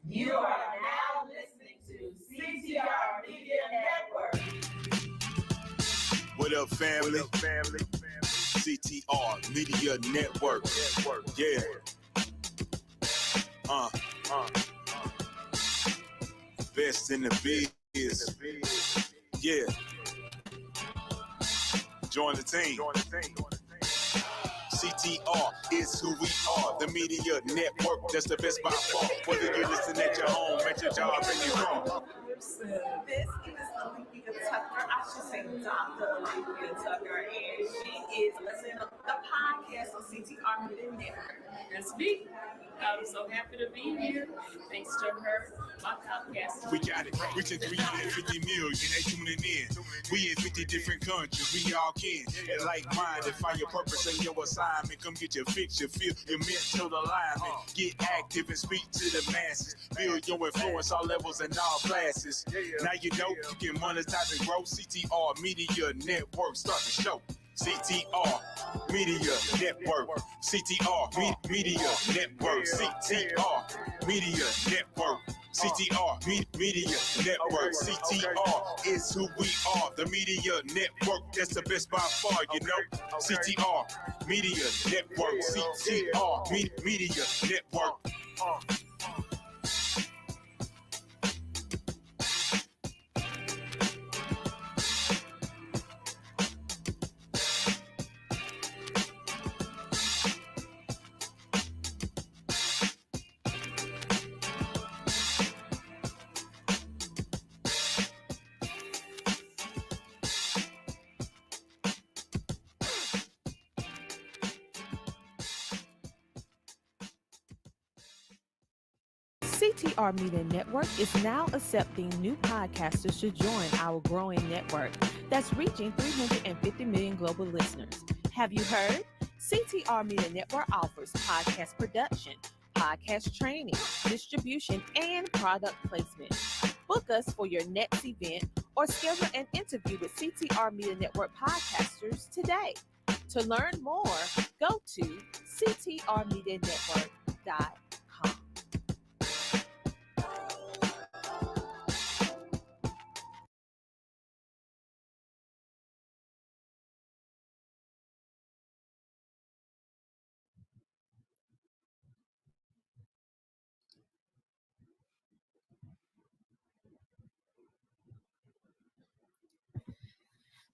You are now listening to CTR Media Network. What up, family? CTR Media Network. Yeah. Best in the biz. Yeah. Join the team. CTR is who we are. The media network, that's the best by far. Whether you listen at your home, at your job, in your car. This is Olivia Tucker. I should say Dr. Olivia Tucker, and she is listening to the podcast on CTR Media Network. That's me. I'm so happy to be here. Thanks to her, my podcast. We got it. Reaching 350 million. They tuning in. We in 50 different countries. We all can. And like-minded, find your purpose and your assignment. Come get your fix, your feel, your mental alignment. Get active and speak to the masses. Build your influence all levels and all classes. Now you know you can monetize and grow. CTR Media Network. Start the show. CTR Media Network. CTR Media Network. CTR Media Network. CTR Media Network. CTR is who we are. The media network that's the best by far, you know. CTR Media Network. CTR Media Network. CTR Media Network is now accepting new podcasters to join our growing network that's reaching 350 million global listeners. Have you heard? CTR Media Network offers podcast production, podcast training, distribution, and product placement. Book us for your next event or schedule an interview with CTR Media Network podcasters today. To learn more, go to ctrmedianetwork.com.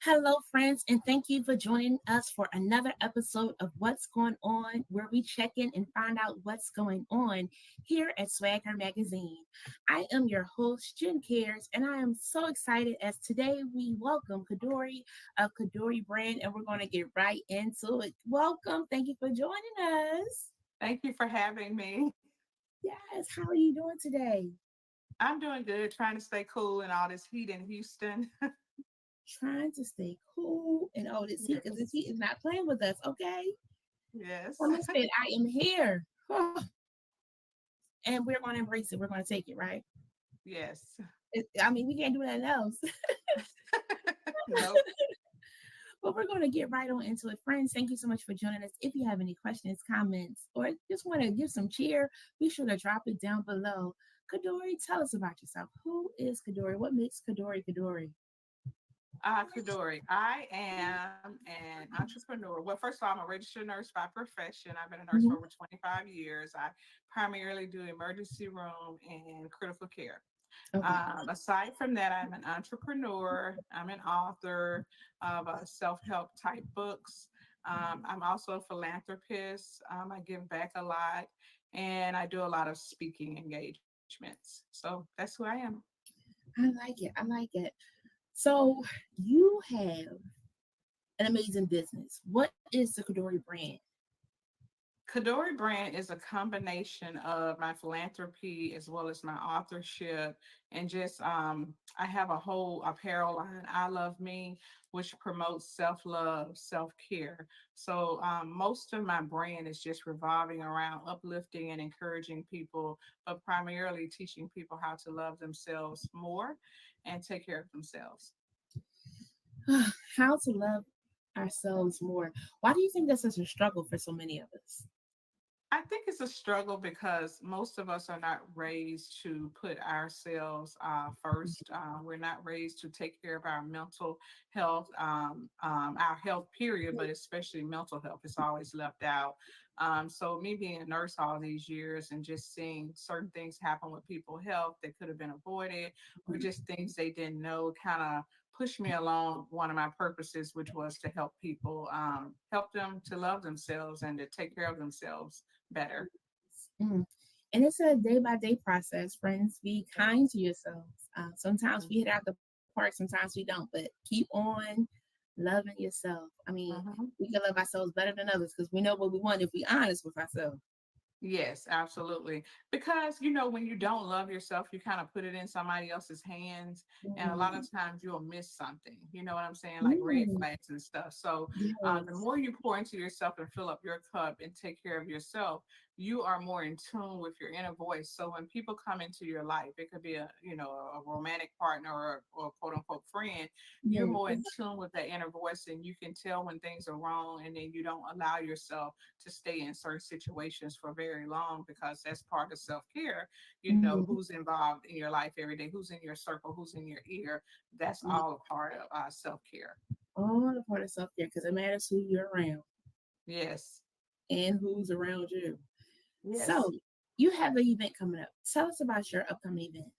Hello, friends, and thank you for joining us for another episode of What's Going On, where we check in and find out what's going on here at Swagger Magazine. I am your host, Jen Cares, and I am so excited as today we welcome Kadori of Kadori Brand, and we're going to get right into it. Welcome. Thank you for joining us. Thank you for having me. Yes. How are you doing today? I'm doing good, trying to stay cool in all this heat in Houston. Trying to stay cool and all this heat, because this heat is not playing with us, okay? Yes. Well, listen, I am here. And we're going to embrace it. We're going to take it, right? Yes. We can't do nothing else. Nope. But we're going to get right on into it. Friends, thank you so much for joining us. If you have any questions, comments, or just want to give some cheer, be sure to drop it down below. Kadori, tell us about yourself. Who is Kadori? What makes Kadori Kadori? Kadori, I am an entrepreneur. Well, first of all, I'm a registered nurse by profession. I've been a nurse for over 25 years. I primarily do emergency room and critical care. Okay. Aside from that, I'm an entrepreneur. I'm an author of self-help type books. I'm also a philanthropist. I give back a lot, and I do a lot of speaking engagements. So that's who I am. I like it. I like it. So you have an amazing business. What is the Kadori brand? Kadori Brand is a combination of my philanthropy as well as my authorship, and just I have a whole apparel line, I Love Me, which promotes self-love, self-care. So most of my brand is just revolving around uplifting and encouraging people, but primarily teaching people how to love themselves more and take care of themselves. How to love ourselves more. Why do you think that's such a struggle for so many of us? I think it's a struggle because most of us are not raised to put ourselves first. We're not raised to take care of our mental health, our health, period, but especially mental health. It's always left out. So, me being a nurse all these years and just seeing certain things happen with people's health that could have been avoided or just things they didn't know kind of pushed me along one of my purposes, which was to help people, help them to love themselves and to take care of themselves better. Mm. And it's a day by day process, friends. Be kind to yourselves. Sometimes we hit out the park, sometimes we don't, but keep on loving yourself. I mean, Mhm. we can love ourselves better than others because we know what we want if we're honest with ourselves. Yes, absolutely. Because, when you don't love yourself, you kind of put it in somebody else's hands. And a lot Mm. of times you'll miss something, you know what I'm saying? Like red Mm. flags and stuff. So, the Yes. more you pour into yourself and fill up your cup and take care of yourself, you are more in tune with your inner voice. So when people come into your life, it could be a romantic partner or quote unquote friend, you're Yes. more in tune with that inner voice and you can tell when things are wrong and then you don't allow yourself to stay in certain situations for very long because that's part of self-care. Mm. Who's involved in your life every day, who's in your circle, who's in your ear. That's Yeah. all a part of self-care. All a part of self care because it matters who you're around Yes. and who's around you. So, Yes. you have an event coming up. Tell us about your upcoming event.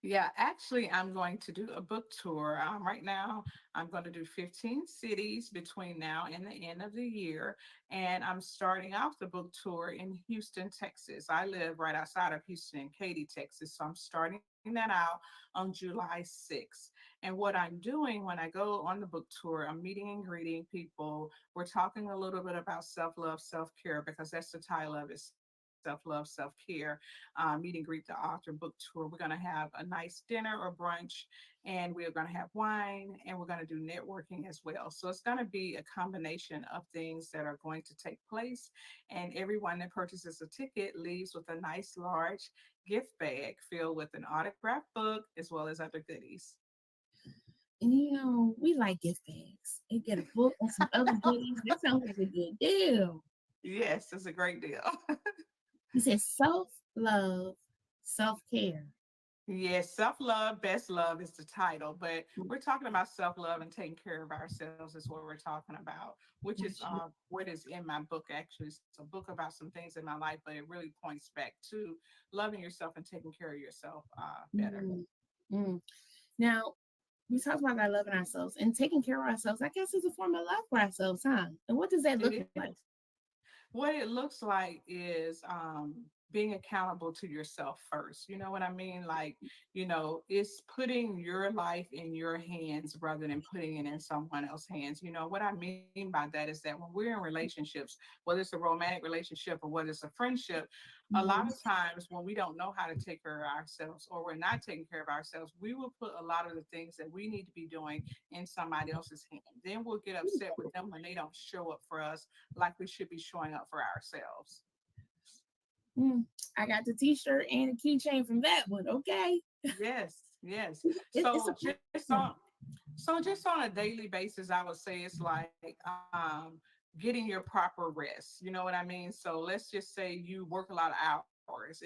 Yeah, actually, I'm going to do a book tour. Right now, I'm going to do 15 cities between now and the end of the year. And I'm starting off the book tour in Houston, Texas. I live right outside of Houston in Katy, Texas. So I'm starting that out on July 6th. And what I'm doing when I go on the book tour, I'm meeting and greeting people. We're talking a little bit about self love, self care, because that's the title of it, self love, self care. Meet and greet the author book tour. We're going to have a nice dinner or brunch, and we're going to have wine, and we're going to do networking as well. So it's going to be a combination of things that are going to take place. And everyone that purchases a ticket leaves with a nice large gift bag filled with an autographed book as well as other goodies. And we like gift bags. You get a book and some other goodies. That sounds like a good deal. Yes, it's a great deal. You said self love, self care. Yes, self love, best love is the title, but we're talking about self love and taking care of ourselves is what we're talking about, which is what is in my book. Actually, it's a book about some things in my life, but it really points back to loving yourself and taking care of yourself better. Mm, mm. Now, we talked about that loving ourselves and taking care of ourselves. I guess is a form of love for ourselves, huh? And what does that look It like? is. What it looks like is being accountable to yourself first. You know what I mean? Like, it's putting your life in your hands rather than putting it in someone else's hands. What I mean by that is that when we're in relationships, whether it's a romantic relationship or whether it's a friendship, a lot Mhm. of times when we don't know how to take care of ourselves or we're not taking care of ourselves, we will put a lot of the things that we need to be doing in somebody else's hand. Then we'll get upset with them when they don't show up for us like we should be showing up for ourselves. Mm. I got the T-shirt and the keychain from that one. Okay, Yes, yes. it's a process. So just on a daily basis, I would say it's like getting your proper rest. You know what I mean? So let's just say you work a lot of hours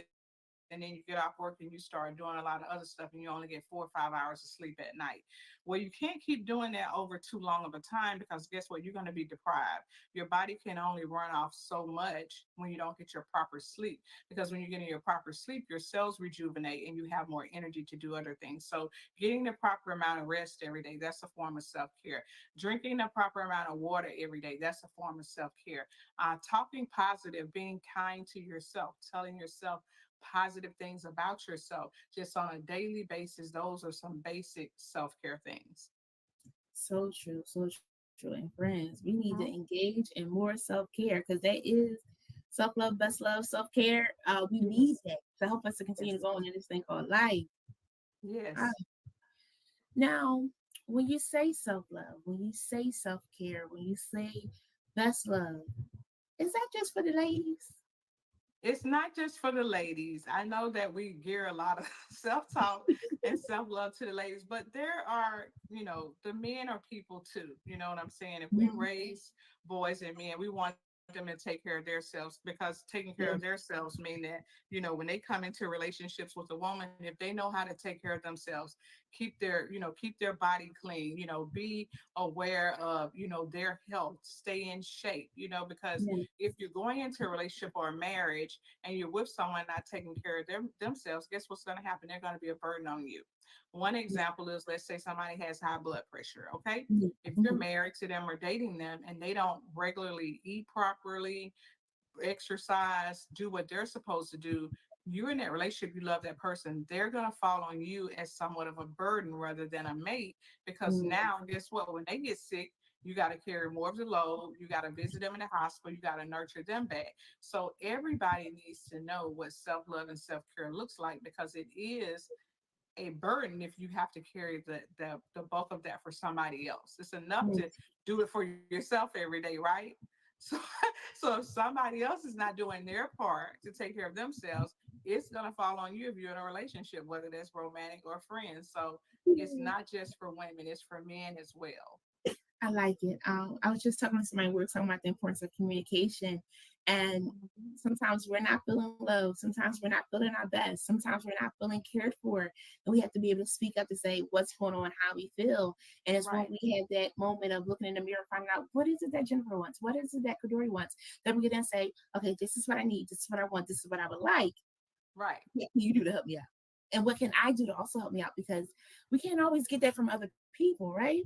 and then you get off work and you start doing a lot of other stuff and you only get 4 or 5 hours of sleep at night. Well, you can't keep doing that over too long of a time because guess what? You're going to be deprived. Your body can only run off so much when you don't get your proper sleep because when you're getting your proper sleep, your cells rejuvenate and you have more energy to do other things. So getting the proper amount of rest every day, that's a form of self-care. Drinking the proper amount of water every day, that's a form of self-care. Talking positive, being kind to yourself, telling yourself positive things about yourself just on a daily basis. Those are some basic self-care things. So true, so true. And friends, we need to Mhm. engage in more self-care because that is self-love, best love, self-care. We need Yes. that to help us to continue to Yes. go on in this thing called life. Uh, Yes. Now, when you say self-love, when you say self-care, when you say best love, is that just for the ladies? It's not just for the ladies. I know that we gear a lot of self-talk and self-love to the ladies, but there are, the men are people too. You know what I'm saying? If we Mhm. raise boys and men, we want them to be them to take care of themselves, because taking care of themselves mean that, when they come into relationships with a woman, if they know how to take care of themselves, keep their body clean, be aware of, their health, stay in shape, because Yeah. if you're going into a relationship or a marriage and you're with someone not taking care of themselves, guess what's going to happen? They're going to be a burden on you. One example is, let's say somebody has high blood pressure. Okay. If you're Mhm. married to them or dating them and they don't regularly eat properly, exercise, do what they're supposed to do, you're in that relationship, you love that person, they're going to fall on you as somewhat of a burden rather than a mate. Because Mhm. now, guess what? When they get sick, you got to carry more of the load. You got to visit them in the hospital. You got to nurture them back. So everybody needs to know what self-love and self-care looks like, because it is a burden if you have to carry the bulk of that for somebody else. It's enough to Yes. do it for yourself every day, right? So, so if somebody else is not doing their part to take care of themselves, it's gonna fall on you if you're in a relationship, whether that's romantic or friends. So it's not just for women; it's for men as well. I like it. I was just talking to somebody, we were talking about the importance of communication. And Mhm. sometimes we're not feeling love. Sometimes we're not feeling our best. Sometimes we're not feeling cared for. And we have to be able to speak up to say what's going on, how we feel. And it's when Right, we have that moment of looking in the mirror, finding out what is it that Jennifer wants? What is it that Kadori wants? That we can then say, okay, this is what I need. This is what I want. This is what I would like. right. What can you do to help me out? And what can I do to also help me out? Because we can't always get that from other people, right?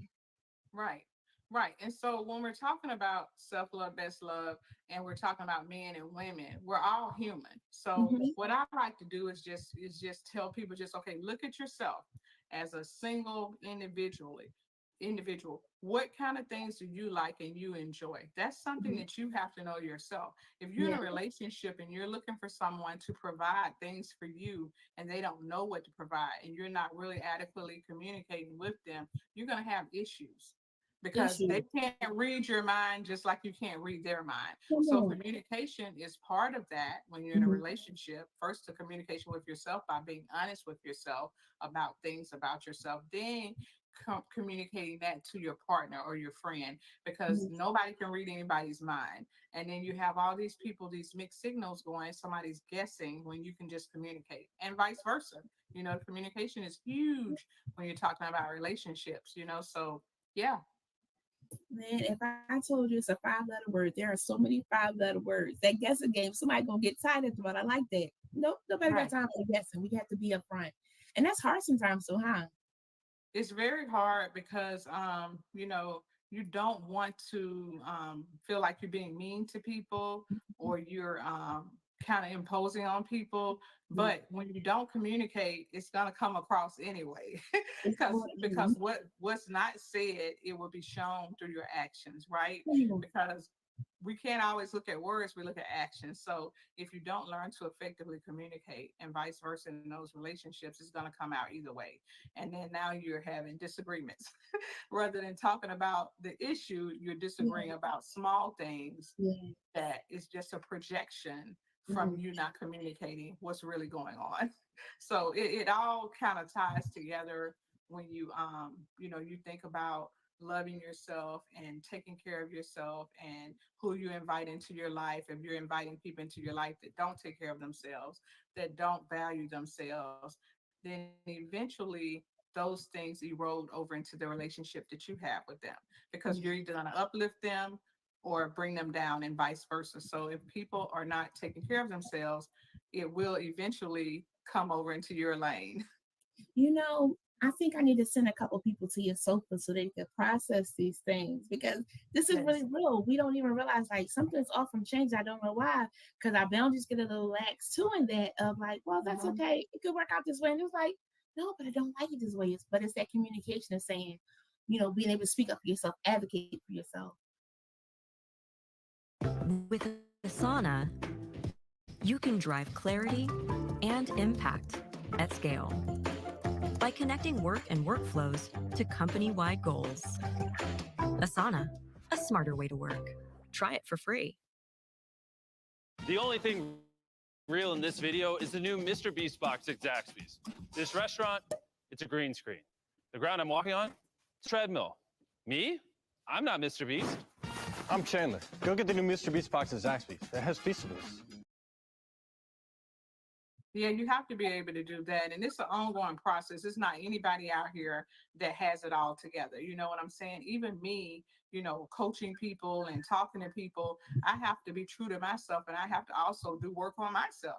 Right. Right. And so when we're talking about self love, best love, and we're talking about men and women, we're all human. So Hmm. what I like to do is just tell people, just okay, look at yourself as a single individual. What kind of things do you like and you enjoy? That's something that you have to know yourself. If you're in Yeah. a relationship and you're looking for someone to provide things for you and they don't know what to provide and you're not really adequately communicating with them, you're going to have issues because Issue. they can't read your mind just like you can't read their mind. Come So on. communication is part of that when you're in a Mhm. relationship. First, the communication with yourself by being honest with yourself about things about yourself, then communicating that to your partner or your friend, because Mhm. nobody can read anybody's mind. And then you have all these people, these mixed signals going, somebody's guessing when you can just communicate, and vice versa. Communication is huge when you're talking about relationships, so yeah. Man, if I told you it's a 5 letter word, there are so many 5 letter words. That guessing game, somebody gonna get tired of it, but I like that. Nope, nobody got Right. time for guessing. We have to be upfront. And that's hard sometimes, so huh? It's very hard because you don't want to feel like you're being mean to people, or you're kind of imposing on people. Yeah, But when you don't communicate, it's going to come across anyway. it's because going because what's not said, it will be shown through your actions, right? in. Because we can't always look at words, we look at actions. So if you don't learn to effectively communicate, and vice versa in those relationships, it's going to come out either way. And then now you're having disagreements. Rather than talking about the issue, you're Yeah, disagreeing about small things yeah. that is just a projection from Mhm. you not communicating what's really going on. So it all kind of ties together when you think about loving yourself and taking care of yourself and who you invite into your life. If you're inviting people into your life that don't take care of themselves, that don't value themselves, then eventually those things erode over into the relationship that you have with them, because you're either going to uplift them or bring them down, and vice versa. So if people are not taking care of themselves, it will eventually come over into your lane. You know, I think I need to send a couple people to your sofa so they can process these things because this is really Yes. real. We don't even realize like something's off from change. I don't know why. Because our boundaries get a little lax too in that of like, well, that's Mhm. okay. It could work out this way. And it's like, no, but I don't like it this way. But it's that communication of saying, being able to speak up for yourself, advocate for yourself. With Asana, you can drive clarity and impact at scale by connecting work and workflows to company-wide goals. Asana, a smarter way to work. Try it for free. The only thing real in this video is the new Mr. Beast box at Zaxby's. This restaurant, it's a green screen. The ground I'm walking on, it's a treadmill. Me? I'm not Mr. Beast. I'm Chandler. Go get the new Mr. Beast box at Zaxby's. It has Feastables. Yeah, you have to be able to do that. And it's an ongoing process. It's not anybody out here that has it all together. You know what I'm saying? Even me, coaching people and talking to people, I have to be true to myself and I have to also do work on myself.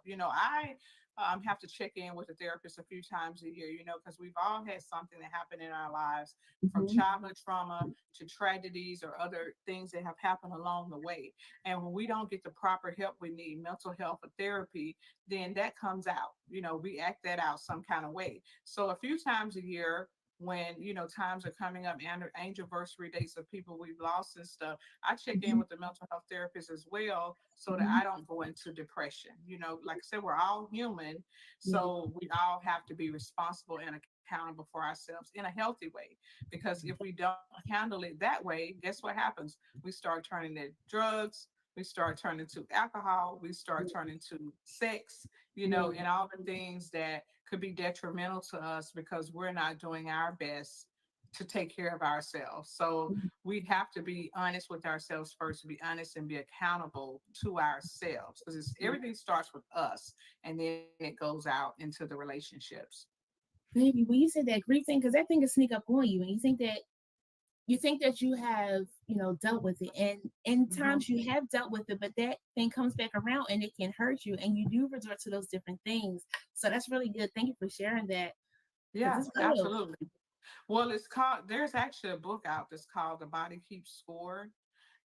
I have to check in with a therapist a few times a year, because we've all had something that happened in our lives, from Mhm. childhood trauma to tragedies or other things that have happened along the way. And when we don't get the proper help we need, mental health or therapy, then that comes out. We act that out some kind of way. So a few times a year, when times are coming up, and anniversary dates of people we've lost and stuff, I check in Mhm. with the mental health therapist as well, so that Mhm. I don't go into depression. Like I said, we're all human, Yeah. so we all have to be responsible and accountable for ourselves in a healthy way. Because if we don't handle it that way, guess what happens? We start turning to drugs, we start turning to alcohol, we start turning to sex, Yeah. and all the things that could be detrimental to us because we're not doing our best to take care of ourselves. So we have to be honest with ourselves first, to be honest and be accountable to ourselves, because everything starts with us and then it goes out into the relationships. Baby, when you said that grief thing, because that thing can sneak up on you, and you think that you have, dealt with it, and in Mhm. times you have dealt with it, but that thing comes back around and it can hurt you, and you do resort to those different things. So that's really good. Thank you for sharing that, because Yeah, it's real. absolutely. Well, there's actually a book out that's called The Body Keeps Score.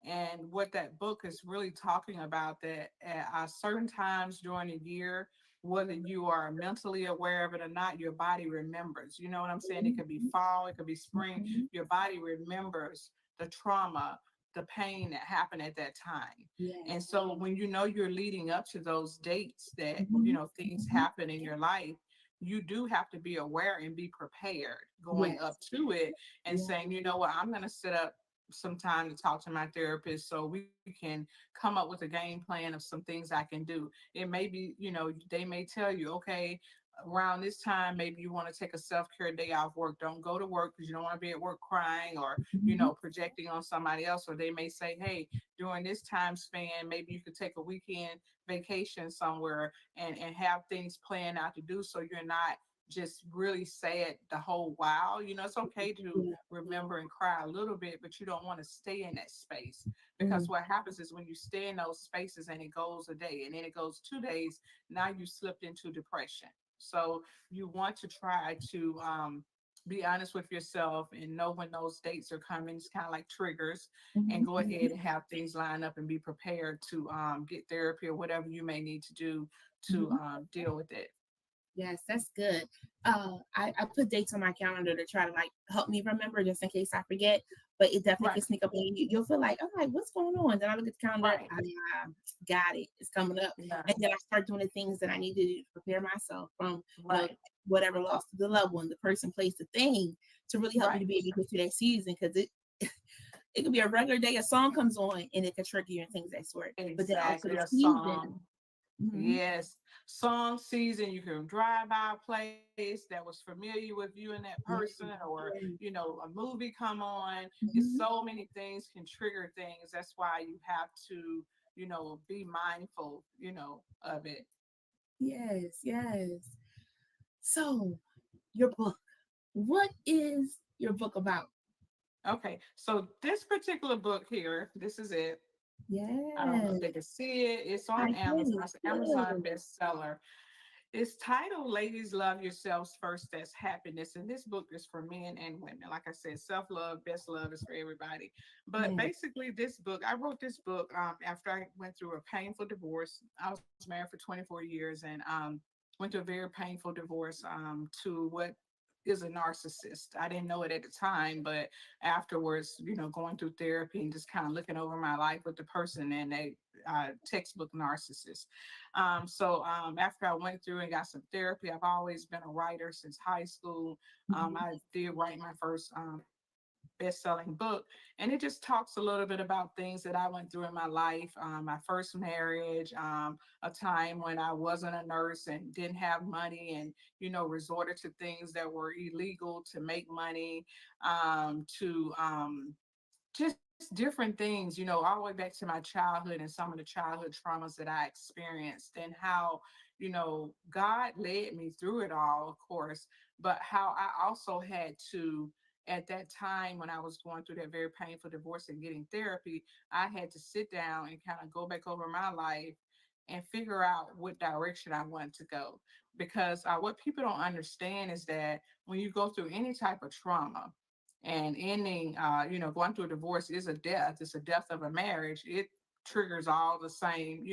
And what that book is really talking about, that at certain times during the year, whether you are mentally aware of it or not, your body remembers. You know what I'm saying? It could be fall, it could be spring. Mhm. Your body remembers the trauma, the pain that happened at that time. And Yes. so when you're leading up to those dates that, Mhm. things Mhm. happen in your life, you do have to be aware and be prepared going up Yes. to it, and Yeah. saying, you know what, I'm going to set up some time to talk to my therapist so we can come up with a game plan of some things I can do. It may be, they may tell you, okay, around this time, maybe you want to take a self-care day off work. Don't go to work because you don't want to be at work crying or, Mhm. projecting on somebody else. Or they may say, hey, during this time span, maybe you could take a weekend vacation somewhere and have things planned out to do, so you're not just really sad the whole while. It's okay to Yeah. remember and cry a little bit, but you don't want to stay in that space, because Mm. what happens is when you stay in those spaces and it goes a day and then it goes 2 days, now you slipped into depression. So you want to try to be honest with yourself and know when those dates are coming. It's kind of like triggers, and Mhm. go ahead Mhm. and have things lined up and be prepared to get therapy or whatever you may need to do to Mhm. deal with it. Yes, that's good. I put dates on my calendar to try to like help me remember just in case I forget, but it definitely Right, can sneak up on you. You'll feel like, I'm like, what's going on? Then I look at the calendar, right. got it, it's coming up. Yeah, And then I start doing the things that I need to do to prepare myself from, right, whatever loss to the loved one, the person, place, the thing, to really help me right. to be able to get through that season. Because it could be a regular day, a song comes on and it can trigger you and things of that sort. But then also Exactly. the A season. song. Mhm. Yes. Song season. You can drive by a place that was familiar with you and that Yeah. person, or, Yeah. a movie come on. It's Mhm. so many things can trigger things. That's why you have to, be mindful, of it. Yes, yes. So, your book. What is your book about? Okay. So this particular book here, this is it. I don't know if Yes, they can see it. It's I on get Amazon. it. It's an Amazon Good. bestseller. It's titled Ladies Love Yourselves First, That's Happiness. And this book is for men and women. Like I said, self love, best love is for everybody. But Yeah. basically, this book, I wrote this book after I went through a painful divorce. I was married for 24 years, and went through a very painful divorce to what is a narcissist. I didn't know it at the time, but afterwards, going through therapy and just kind of looking over my life with the person, and they textbook narcissist. So after I went through and got some therapy, I've always been a writer since high school. Mhm. I did write my first best-selling book, and it just talks a little bit about things that I went through in my life. My first marriage, a time when I wasn't a nurse and didn't have money, and resorted to things that were illegal to make money, to just different things, all the way back to my childhood and some of the childhood traumas that I experienced, and how, God led me through it all, of course, but how I also had to, at that time when I was going through that very painful divorce and getting therapy, I had to sit down and kind of go back over my life and figure out what direction I wanted to go. Because what people don't understand is that when you go through any type of trauma, and ending, going through a divorce is a death. It's a death of a marriage. It triggers all the same,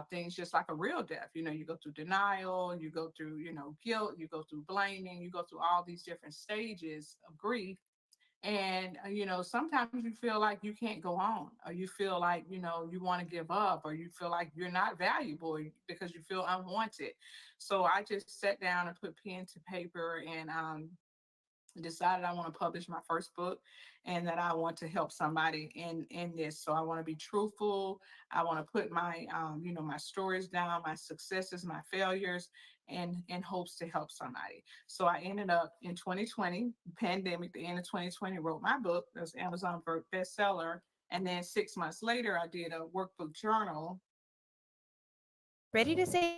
things, just like a real death. You go through denial, you go through, guilt, you go through blaming, you go through all these different stages of grief. And, sometimes you feel like you can't go on, or you feel like, you want to give up, or you feel like you're not valuable because you feel unwanted. So I just sat down and put pen to paper, and decided I want to publish my first book, and that I want to help somebody in this. So I want to be truthful. I want to put my my stories down, my successes, my failures, and in hopes to help somebody. So I ended up in 2020 pandemic, the end of 2020, wrote my book. It was Amazon bestseller. And then 6 months later, I did a workbook journal. Ready to save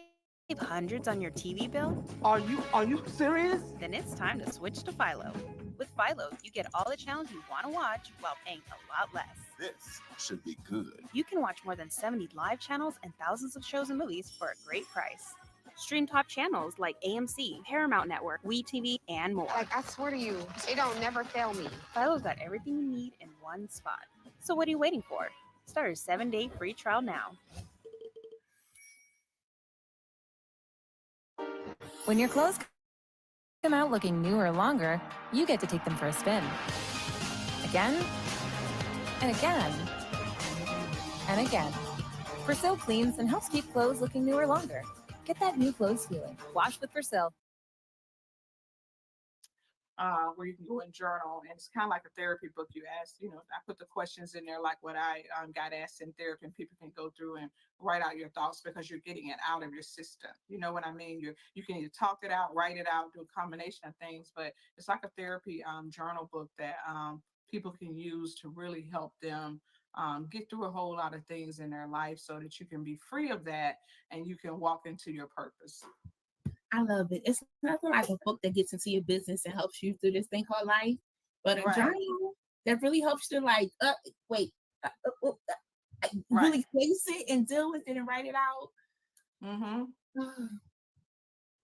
hundreds on your TV bill? Are you serious? Then it's time to switch to Philo. With Philo, you get all the channels you want to watch while paying a lot less. This should be good. You can watch more than 70 live channels and thousands of shows and movies for a great price. Stream top channels like AMC, Paramount Network, WeTV, and more. Like, I swear to you, it don't never fail me. Philo's got everything you need in one spot. So what are you waiting for? Start a 7-day free trial now. When your clothes come out looking new or longer, you get to take them for a spin. Again, and again, and again. Persil cleans and helps keep clothes looking new or longer. Get that new clothes feeling. Wash with Persil. Where you can go and journal, and it's kind of like a therapy book. You ask, I put the questions in there like what I got asked in therapy, and people can go through and write out your thoughts because you're getting it out of your system. You know what I mean? You can either talk it out, write it out, do a combination of things, but it's like a therapy journal book that people can use to really help them get through a whole lot of things in their life, so that you can be free of that and you can walk into your purpose. I love it. It's nothing like a book that gets into your business and helps you through this thing called life, but a journal that really helps you to wait, really face it and deal with it and write it out. Mm-hmm.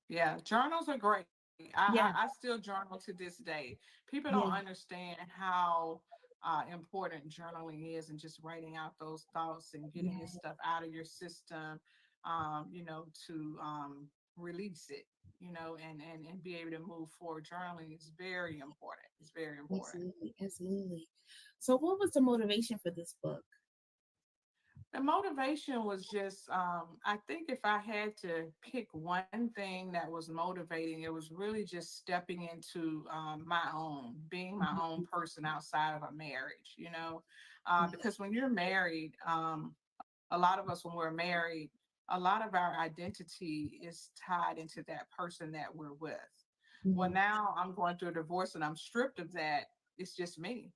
Yeah, journals are great. I still journal to this day. People don't understand how important journaling is, and just writing out those thoughts and getting this stuff out of your system, to release it, and be able to move forward. Journaling is very important. It's very important. Absolutely. So what was the motivation for this book? The motivation was just, I think if I had to pick one thing that was motivating, it was really just stepping into being my own person outside of a marriage, because when you're married, a lot of us, when we're married, a lot of our identity is tied into that person that we're with. Well, now I'm going through a divorce and I'm stripped of that. It's just me.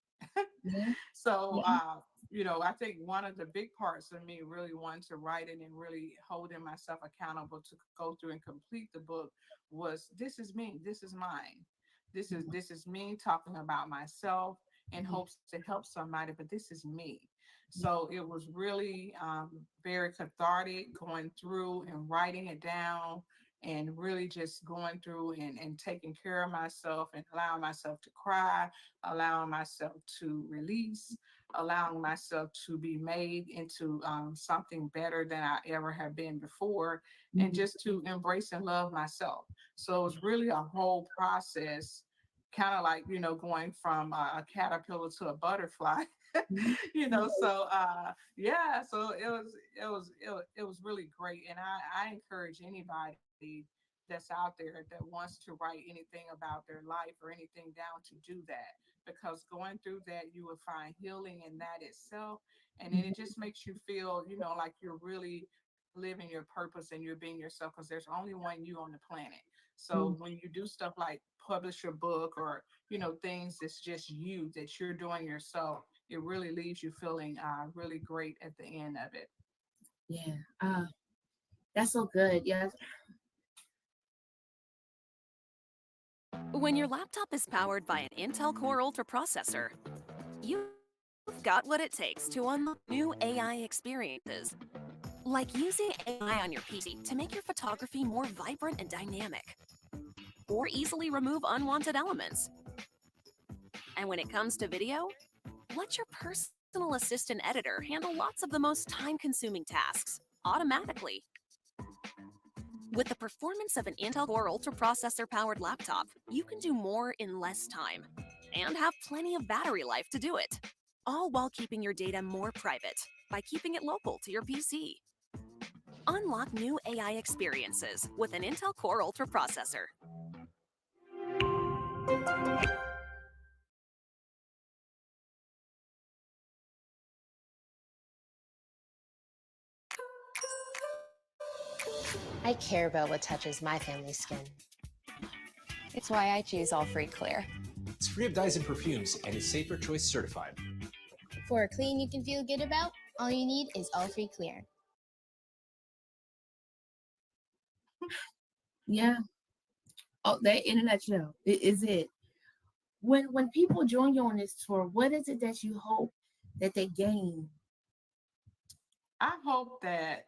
So, I think one of the big parts of me really wanting to write it and really holding myself accountable to go through and complete the book was, this is me. This is mine. This is me talking about myself in hopes to help somebody, but this is me. So it was really very cathartic, going through and writing it down, and really just going through and taking care of myself, and allowing myself to cry, allowing myself to release, allowing myself to be made into something better than I ever have been before, and just to embrace and love myself. So it was really a whole process, kind of like, going from a caterpillar to a butterfly. So it was really great. And I encourage anybody that's out there that wants to write anything about their life or anything down, to do that, because going through that, you will find healing in that itself. And then it just makes you feel, like you're really living your purpose and you're being yourself, because there's only one you on the planet. So when you do stuff like publish your book, or things that's just you, that you're doing yourself, it really leaves you feeling really great at the end of it. Yeah. That's so good. Yes. When your laptop is powered by an Intel Core Ultra processor, you've got what it takes to unlock new AI experiences. Like using AI on your PC to make your photography more vibrant and dynamic, or easily remove unwanted elements. And when it comes to video, let your personal assistant editor handle lots of the most time-consuming tasks automatically. With the performance of an Intel Core Ultra processor-powered laptop, you can do more in less time and have plenty of battery life to do it, all while keeping your data more private by keeping it local to your PC. Unlock new AI experiences with an Intel Core Ultra processor. I care about what touches my family's skin. It's why I choose All Free Clear. It's free of dyes and perfumes and is Safer Choice certified. For a clean you can feel good about, all you need is All Free Clear. Yeah. Oh, that in a nutshell is it. When people join you on this tour, what is it that you hope that they gain? I hope that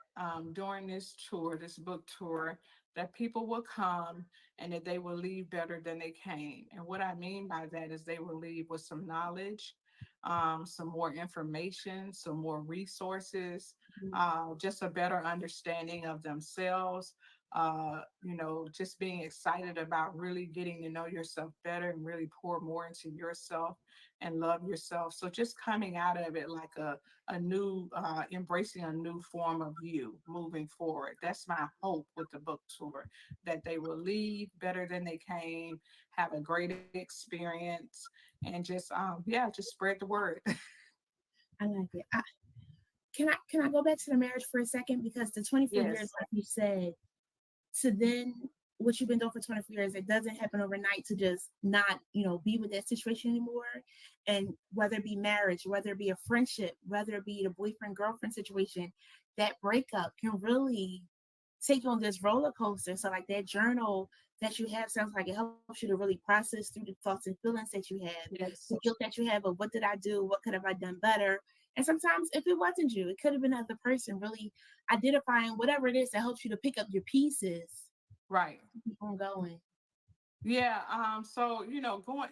during this tour, this book tour, that people will come and that they will leave better than they came. And what I mean by that is they will leave with some knowledge, some more information, some more resources, just a better understanding of themselves. Just being excited about really getting to know yourself better and really pour more into yourself and love yourself. So just coming out of it like a new, embracing a new form of you moving forward. That's my hope with the book tour, that they will leave better than they came, have a great experience, and just spread the word. I like it. Can I go back to the marriage for a second? Because the 24 years, Yes. like you said, to then what you've been doing for 24 years, it doesn't happen overnight to just not, be with that situation anymore. And whether it be marriage, whether it be a friendship, whether it be the boyfriend girlfriend situation, that breakup can really take you on this roller coaster. So like that journal that you have sounds like it helps you to really process through the thoughts and feelings that you have, Yes. the guilt that you have of what did I do, what could have I done better. And sometimes if it wasn't you, it could have been another person. Really identifying whatever it is that helps you to pick up your pieces. Right. Keep on going. Yeah. Going.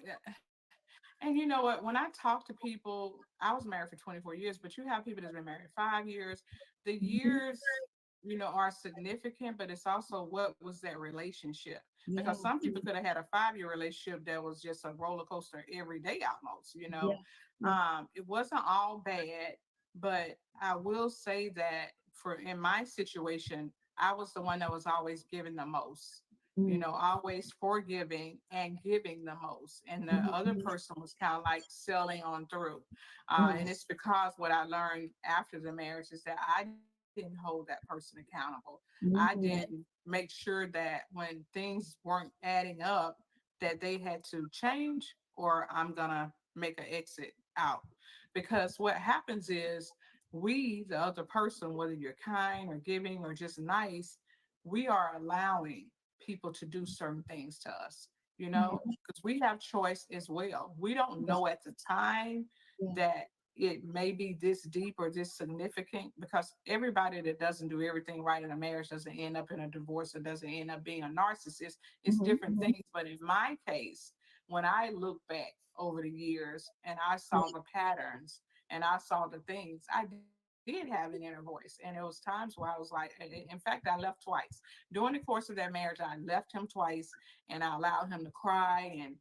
And you know what? When I talk to people, I was married for 24 years, but you have people that's been married 5 years. The Mhm. years, are significant, but it's also what was that relationship? Yeah. Because some people could have had a 5-year relationship that was just a roller coaster every day almost. Yeah. Yeah. It wasn't all bad, but I will say that for in my situation, I was the one that was always giving the most, Mm. always forgiving and giving the most. And the other Mhm. person was kind of like selling on through. Mm. And it's because what I learned after the marriage is that I didn't hold that person accountable. I Mhm. didn't make sure that when things weren't adding up, that they had to change or I'm going to make an exit out. Because what happens is we, the other person, whether you're kind or giving or just nice, we are allowing people to do certain things to us, Mhm. because we have choice as well. We don't Yeah. know at the time Yeah. that it may be this deep or this significant, because everybody that doesn't do everything right in a marriage doesn't end up in a divorce or doesn't end up being a narcissist. It's Mhm. different things. But in my case, when I look back over the years and I Yeah. saw the patterns and I saw the things, I did have an inner voice. And it was times where I was like, in fact, I left twice. During the course of that marriage, I left him twice and I allowed him to cry and,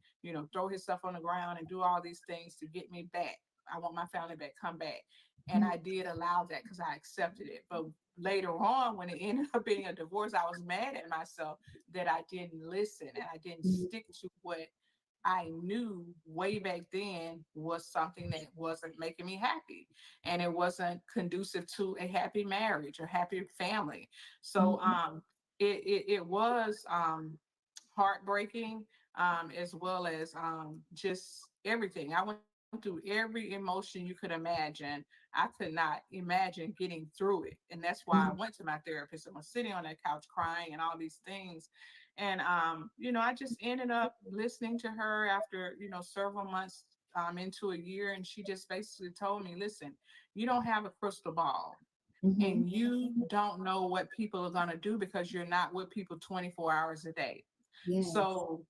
throw his stuff on the ground and do all these things to get me back. I want my family back, come back. And Mhm. I did allow that because I accepted it. But later on, when it ended up being a divorce, I was mad at myself that I didn't listen and I didn't Mhm. stick to what I knew way back then was something that wasn't making me happy and it wasn't conducive to a happy marriage or happy family. So Mhm. it was heartbreaking, as well as just everything. I went through through every emotion you could imagine. I could not imagine getting through it. And that's why I went to my therapist and was sitting on that couch crying and all these things. And I just ended up listening to her after, several months into a year. And she just basically told me, listen, you don't have a crystal ball. Mhm. And you don't know what people are going to do because you're not with people 24 hours a day. Yes. So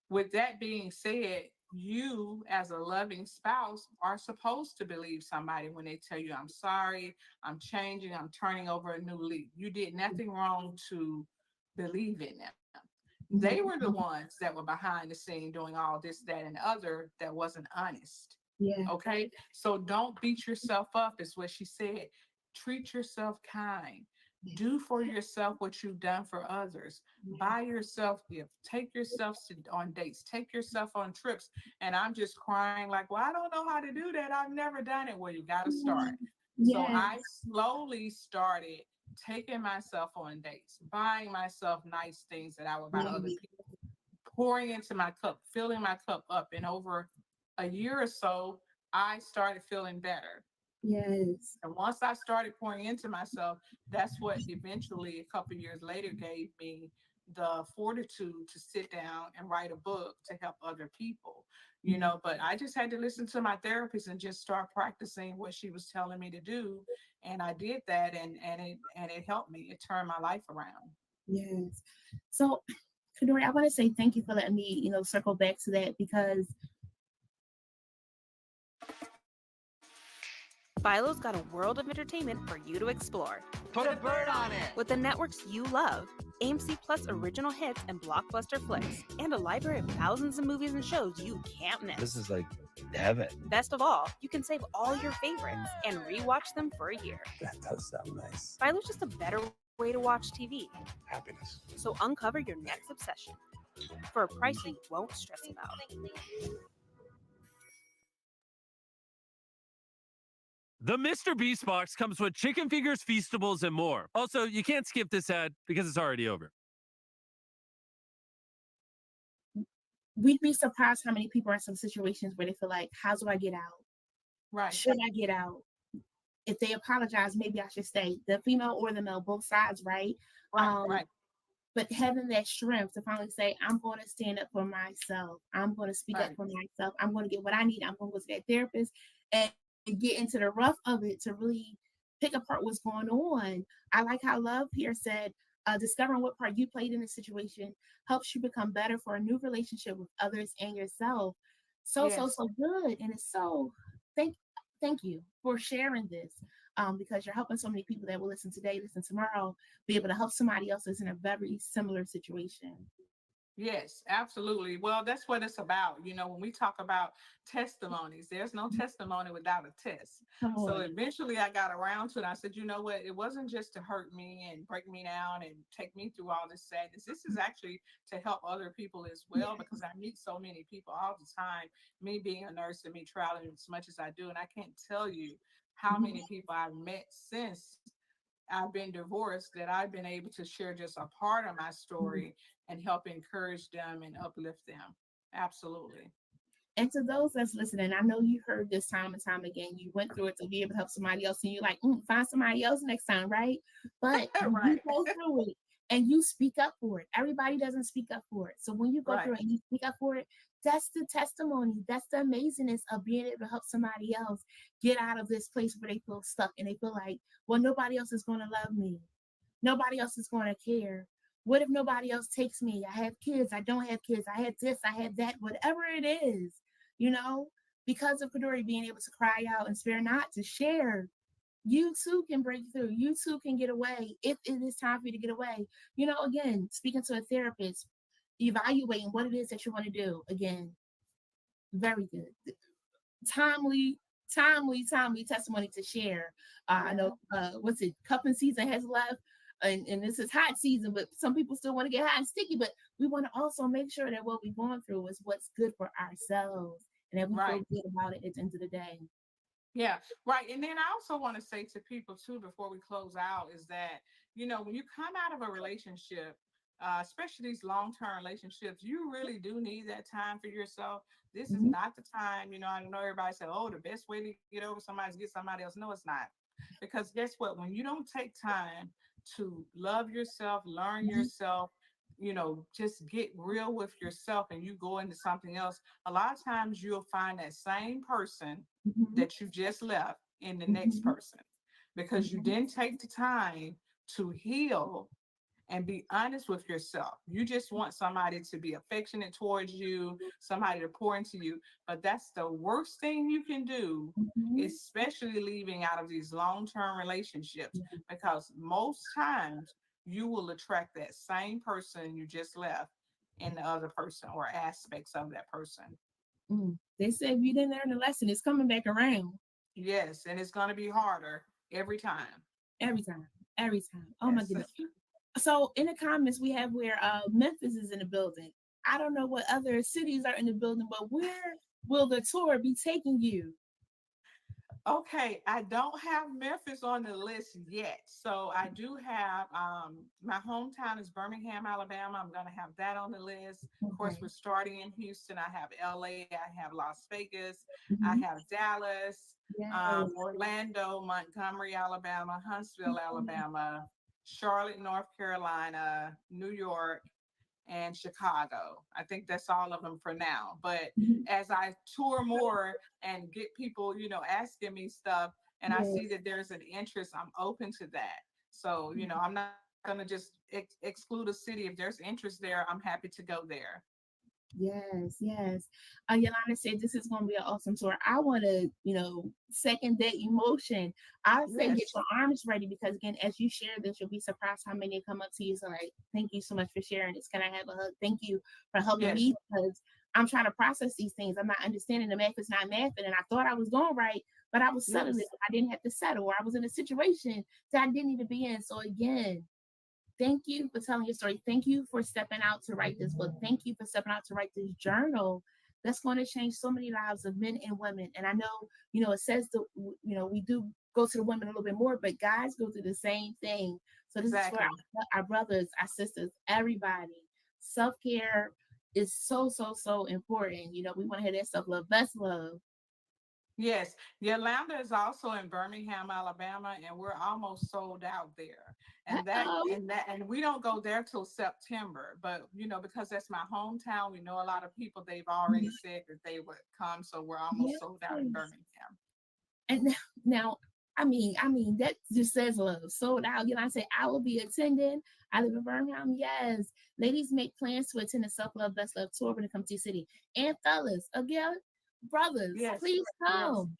with that being said, you as a loving spouse are supposed to believe somebody when they tell you, I'm sorry, I'm changing, I'm turning over a new leaf. You did nothing wrong to believe in them. They were the ones that were behind the scene doing all this, that, and the other that wasn't honest. Yeah. Okay. So don't beat yourself up, is what she said. Treat yourself kind. Do for yourself what you've done for others. Buy yourself gifts. Take yourself on dates. Take yourself on trips. And I'm just crying like, well, I don't know how to do that. I've never done it. Well, you got to start. So Yes. I slowly started taking myself on dates, buying myself nice things that I would buy other people, pouring into my cup, filling my cup up. And over a year or so, I started feeling better. Yes. And once I started pouring into myself, that's what eventually, a couple of years later, gave me the fortitude to sit down and write a book to help other people. But I just had to listen to my therapist and just start practicing what she was telling me to do. And I did that, and it helped me. It turned my life around. Yes. So, Kadori, I want to say thank you for letting me, circle back to that because Philo's got a world of entertainment for you to explore. Put a bird on it. With the networks you love, AMC Plus original hits and blockbuster flicks, and a library of thousands of movies and shows you can't miss. This is like heaven. Best of all, you can save all your favorites and rewatch them for a year. That does sound nice. Philo's just a better way to watch TV. Happiness. So uncover your next obsession for a price you won't stress about. The Mr. Beast box comes with chicken fingers, Feastables, and more. Also, you can't skip this ad because it's already over. we'd be surprised how many people are in some situations where they feel like, how do I get out? Right. Should I get out? If they apologize, maybe I should stay. The female or the male, both sides, right? Right. But having that strength to finally say, I'm going to stand up for myself. I'm going to speak up for myself. I'm going to get what I need. I'm going to go to that therapist and get into the rough of it to really pick apart what's going on. I like how Love here said, discovering what part you played in the situation helps you become better for a new relationship with others and yourself. So good. And it's so, thank you for sharing this. Because you're helping so many people that will listen today, listen tomorrow, be able to help somebody else who's in a very similar situation. Yes, absolutely. Well, that's what it's about. When we talk about testimonies, there's no testimony without a test. So eventually I got around to it. I said, you know what? It wasn't just to hurt me and break me down and take me through all this sadness. This is actually to help other people as well, because I meet so many people all the time, me being a nurse and me traveling as much as I do. And I can't tell you how many people I've met since I've been divorced that I've been able to share just a part of my story and help encourage them and uplift them. Absolutely. And to those that's listening, I know you heard this time and time again. You went through it to be able to help somebody else, and you're like, find somebody else next time, right? But you go through it and you speak up for it. Everybody doesn't speak up for it. So when you go through it and you speak up for it, that's the testimony. That's the amazingness of being able to help somebody else get out of this place where they feel stuck and they feel like, well, nobody else is going to love me. Nobody else is going to care. What if nobody else takes me? I have kids. I don't have kids. I have this. I have that. Whatever it is, because of Kadori being able to cry out and spare not to share, you too can break through. You too can get away if it is time for you to get away. Again, speaking to a therapist, evaluating what it is that you want to do. Again, very good. Timely testimony to share. I know, cuffing season has left. And this is hot season, but some people still want to get hot and sticky, but we want to also make sure that what we're going through is what's good for ourselves and that we feel good about it at the end of the day. Yeah, right. And then I also want to say to people too, before we close out, is that, when you come out of a relationship, especially these long-term relationships, you really do need that time for yourself. This is Mhm. not the time, I know everybody said, oh, the best way to get over somebody is get somebody else. No, it's not. Because guess what? When you don't take time to love yourself, learn Mhm. yourself, just get real with yourself and you go into something else, a lot of times you'll find that same person Mhm. that you just left in the next Mhm. person because you Mhm. didn't take the time to heal and be honest with yourself. You just want somebody to be affectionate towards you, somebody to pour into you. But that's the worst thing you can do, Mhm. especially leaving out of these long term relationships, because most times you will attract that same person you just left in the other person or aspects of that person. They said if you didn't learn the lesson, it's coming back around Yes, and it's going to be harder every time. every time. Every time. Oh my Yes. goodness. So in the comments we have where Memphis is in the building. I don't know what other cities are in the building, but where will the tour be taking you? Okay, I don't have Memphis on the list yet. So I do have my hometown is Birmingham, Alabama. I'm gonna have that on the list. Of course, Okay. we're starting in Houston. I have LA, I have Las Vegas, I Mhm. have Dallas, Yes. Orlando, Montgomery, Alabama, Huntsville, Alabama, Charlotte, North Carolina, New York, and Chicago. I think that's all of them for now. But Mhm. as I tour more and get people, asking me stuff, and I see Yes. that there's an interest, I'm open to that. So, I'm not going to just exclude a city. If there's interest there, I'm happy to go there. Yes, yes. Yolanda said this is going to be an awesome tour. I want to, second that emotion. I say get Yes. your arms ready because again, as you share this, you'll be surprised how many come up to you. So like, thank you so much for sharing this. Can I have a hug? Thank you for helping Yes. me because I'm trying to process these things. I'm not understanding the math is not math, and I thought I was going right, but I was settling. Yes. I didn't have to settle, or I was in a situation that I didn't need to be in. So again, thank you for telling your story. Thank you for stepping out to write this book. Thank you for stepping out to write this journal that's going to change so many lives of men and women. And I know, it says that, we do go to the women a little bit more, but guys go through the same thing. So this is for Exactly. our brothers, our sisters, everybody. Self-care is so, so, so important. We want to hear that self-love, best love. Yes, Yolanda is also in Birmingham, Alabama, and we're almost sold out there. Uh-oh. And we don't go there till September. But because that's my hometown, we know a lot of people. They've already said that they would come, so we're almost Yes. sold out in Birmingham. And now, I mean, that just says love. Sold out. I say I will be attending. I live in Birmingham. Yes. Ladies make plans to attend the Self Love Best Love tour when it comes to your city. And fellas, again, brothers, Yes, please yes, come.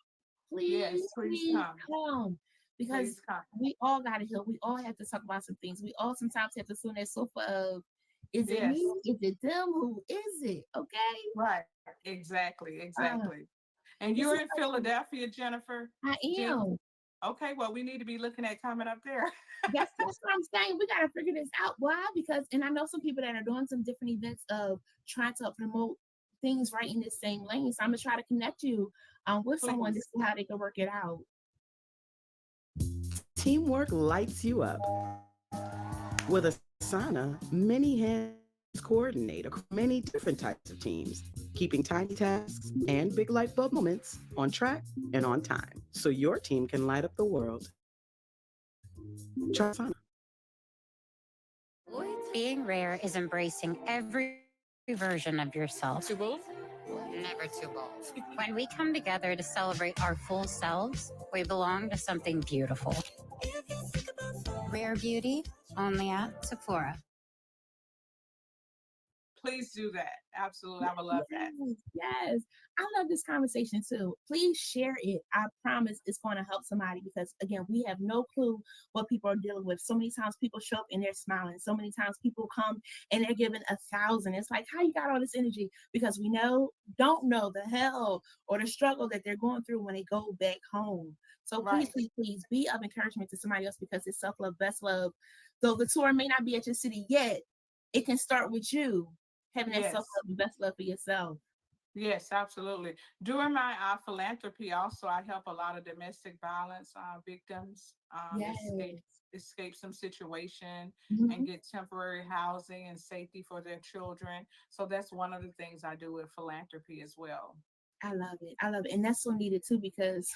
Please, yes. Please please come. come. Because Please come. we all gotta heal. We all have to talk about some things. We all sometimes have to sit on that sofa of is it Yes. me? Is it them? Who is it? Okay. Right. Exactly. Uh, Exactly. And this you're is in Philadelphia, Jennifer. I Jennifer. am. Okay. Well, we need to be looking at coming up there. That's what I'm saying. We gotta figure this out. Why? Because and I know some people that are doing some different events of trying to promote things right in the same lane. So I'm gonna try to connect you with someone to Please. see how they can work it out. Teamwork lights you up. With Asana, many hands coordinate across many different types of teams, keeping tiny tasks and big light bulb moments on track and on time, so your team can light up the world. Try Asana. Being rare is embracing every version of yourself. Too bold? Never too bold. When we come together to celebrate our full selves, we belong to something beautiful. Rare beauty, only at Sephora. Please do that. Absolutely. I would love that. Yes, yes. I love this conversation too. Please share it. I promise it's going to help somebody because, again, we have no clue what people are dealing with. So many times people show up and they're smiling. So many times people come and they're giving 1,000. It's like, how you got all this energy? Because we don't know the hell or the struggle that they're going through when they go back home. So please, Right. please, please be of encouragement to somebody else because it's self love, best love. Though the tour may not be at your city yet, it can start with you having that self Yes. love and best love for yourself. Yes, absolutely. During my philanthropy, also, I help a lot of domestic violence victims. Yes. escape some situation Mhm. and get temporary housing and safety for their children. So that's one of the things I do with philanthropy as well. I love it. I love it. And that's so needed too, because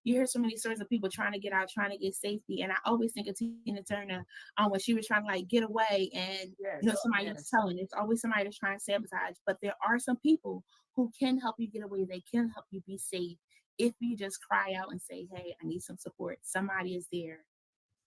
you hear so many stories of people trying to get out, trying to get safety. And I always think of Tina Turner when she was trying to like get away and somebody was telling. There's always somebody that's trying to sabotage. But there are some people who can help you get away. They can help you be safe if you just cry out and say, hey, I need some support. Somebody is there.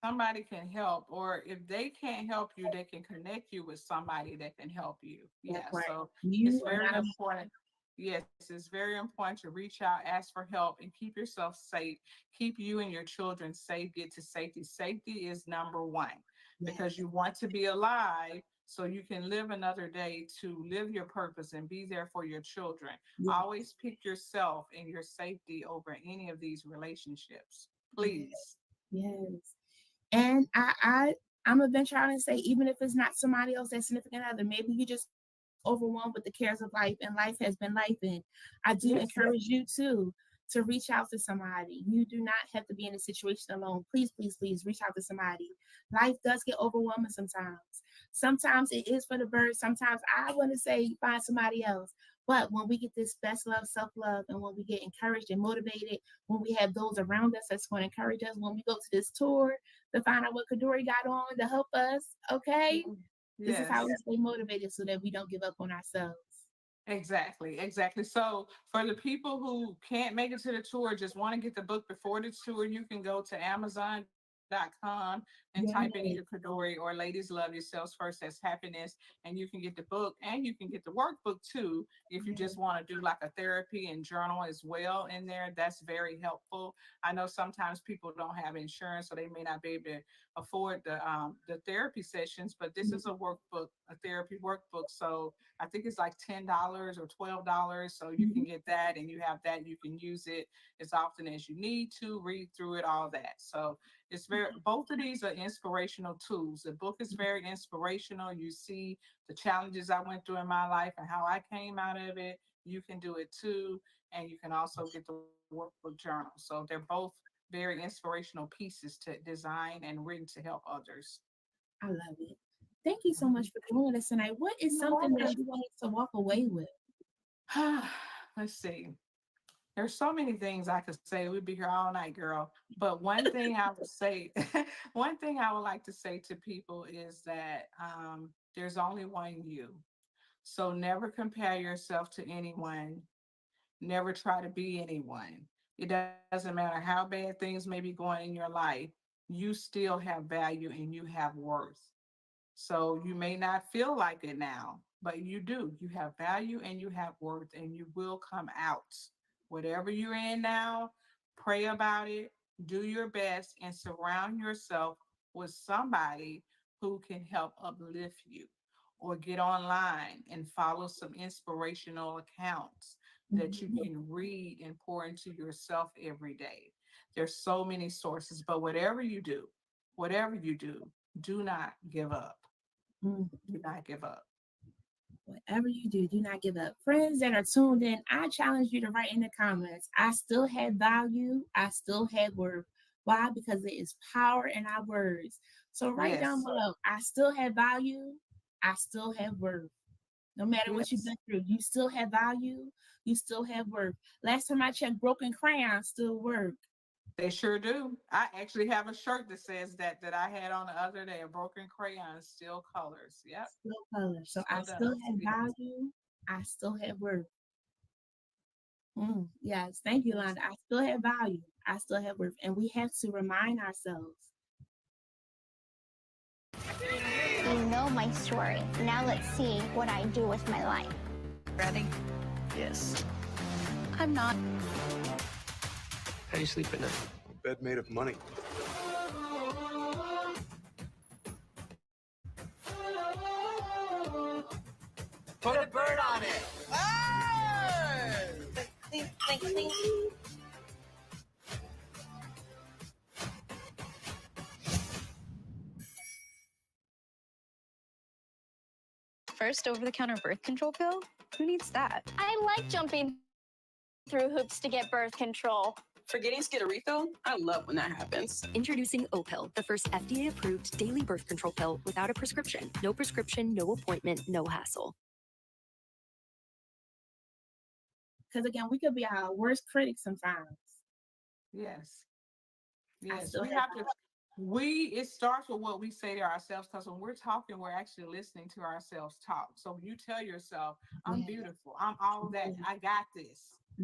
Somebody can help, or if they can't help you, they can connect you with somebody that can help you. That's Yeah, right. so it's You are very not important. Yes, it's very important to reach out, ask for help, and keep yourself safe. Keep you and your children safe. Get to safety. Safety is number one because you want to be alive so you can live another day to live your purpose and be there for your children. Yes. Always pick yourself and your safety over any of these relationships, please. Yes. And I'm gonna venture out and say, even if it's not somebody else, that significant other, maybe you just overwhelmed with the cares of life and life has been life. And I do encourage you to reach out to somebody. You do not have to be in a situation alone. Please, please, please reach out to somebody. Life does get overwhelming sometimes. Sometimes it is for the birds. Sometimes I want to say find somebody else. But when we get this best love, self-love, and when we get encouraged and motivated, when we have those around us that's going to encourage us, when we go to this tour to find out what Kadori got on to help us, okay? This is how we stay motivated so that we don't give up on ourselves. Exactly, exactly. So for the people who can't make it to the tour, just want to get the book before the tour, you can go to Amazon.com and type in either Kadori or Ladies Love Yourselves First as Happiness, and you can get the book and you can get the workbook too if you just want to do like a therapy and journal as well in there. That's very helpful. I know sometimes people don't have insurance, so they may not be able to afford the therapy sessions, but this is a workbook, a therapy workbook. So I think it's like $10 or $12. So you can get that and you have that. You can use it as often as you need to, read through it, all that. So it's both of these are inspirational tools. The book is very inspirational. You see the challenges I went through in my life and how I came out of it. You can do it too. And you can also get the workbook journal. So they're both very inspirational pieces to design and written to help others. I love it. Thank you so much for joining us tonight. What is something that you wanted to walk away with? Let's see. There's so many things I could say. We'd be here all night, girl. But one thing I would say, one thing I would like to say to people is that there's only one you. So never compare yourself to anyone. Never try to be anyone. It doesn't matter how bad things may be going in your life. You still have value and you have worth. So you may not feel like it now, but you do. You have value and you have worth, and you will come out. Whatever you're in now, pray about it, do your best, and surround yourself with somebody who can help uplift you. Or get online and follow some inspirational accounts that you can read and pour into yourself every day. There's so many sources, but whatever you do, do not give up. Do not give up. Whatever you do not give up. Friends that are tuned in, I challenge you to write in the comments. I still have value. I still have worth. Why? Because there is power in our words. So write down below. I still have value. I still have worth. No matter what you've been through, you still have value. You still have worth. Last time I checked, broken crayons still work. They sure do. I actually have a shirt that says that I had on the other day. A broken crayon still colors. Yep. Still colors. So I Still still does. have value. I still have worth. Yes, thank you, Londa. I still have value. I still have worth. And we have to remind ourselves. You know my story. Now let's see what I do with my life. Ready? Yes. I'm not. How do you sleep at night? A bed made of money. Put a bird on it. Clink, clink, clink. First over-the-counter birth control pill? Who needs that? I like jumping through hoops to get birth control. Forgetting to get a refill? I love when that happens. Introducing Opill, the first FDA-approved daily birth control pill without a prescription. No prescription, no appointment, no hassle. Because again, we could be our worst critics sometimes. Yes. I Yes, still we have have to. It starts with what we say to ourselves, because when we're talking, we're actually listening to ourselves talk. So when you tell yourself, I'm beautiful, I'm all that, I got this.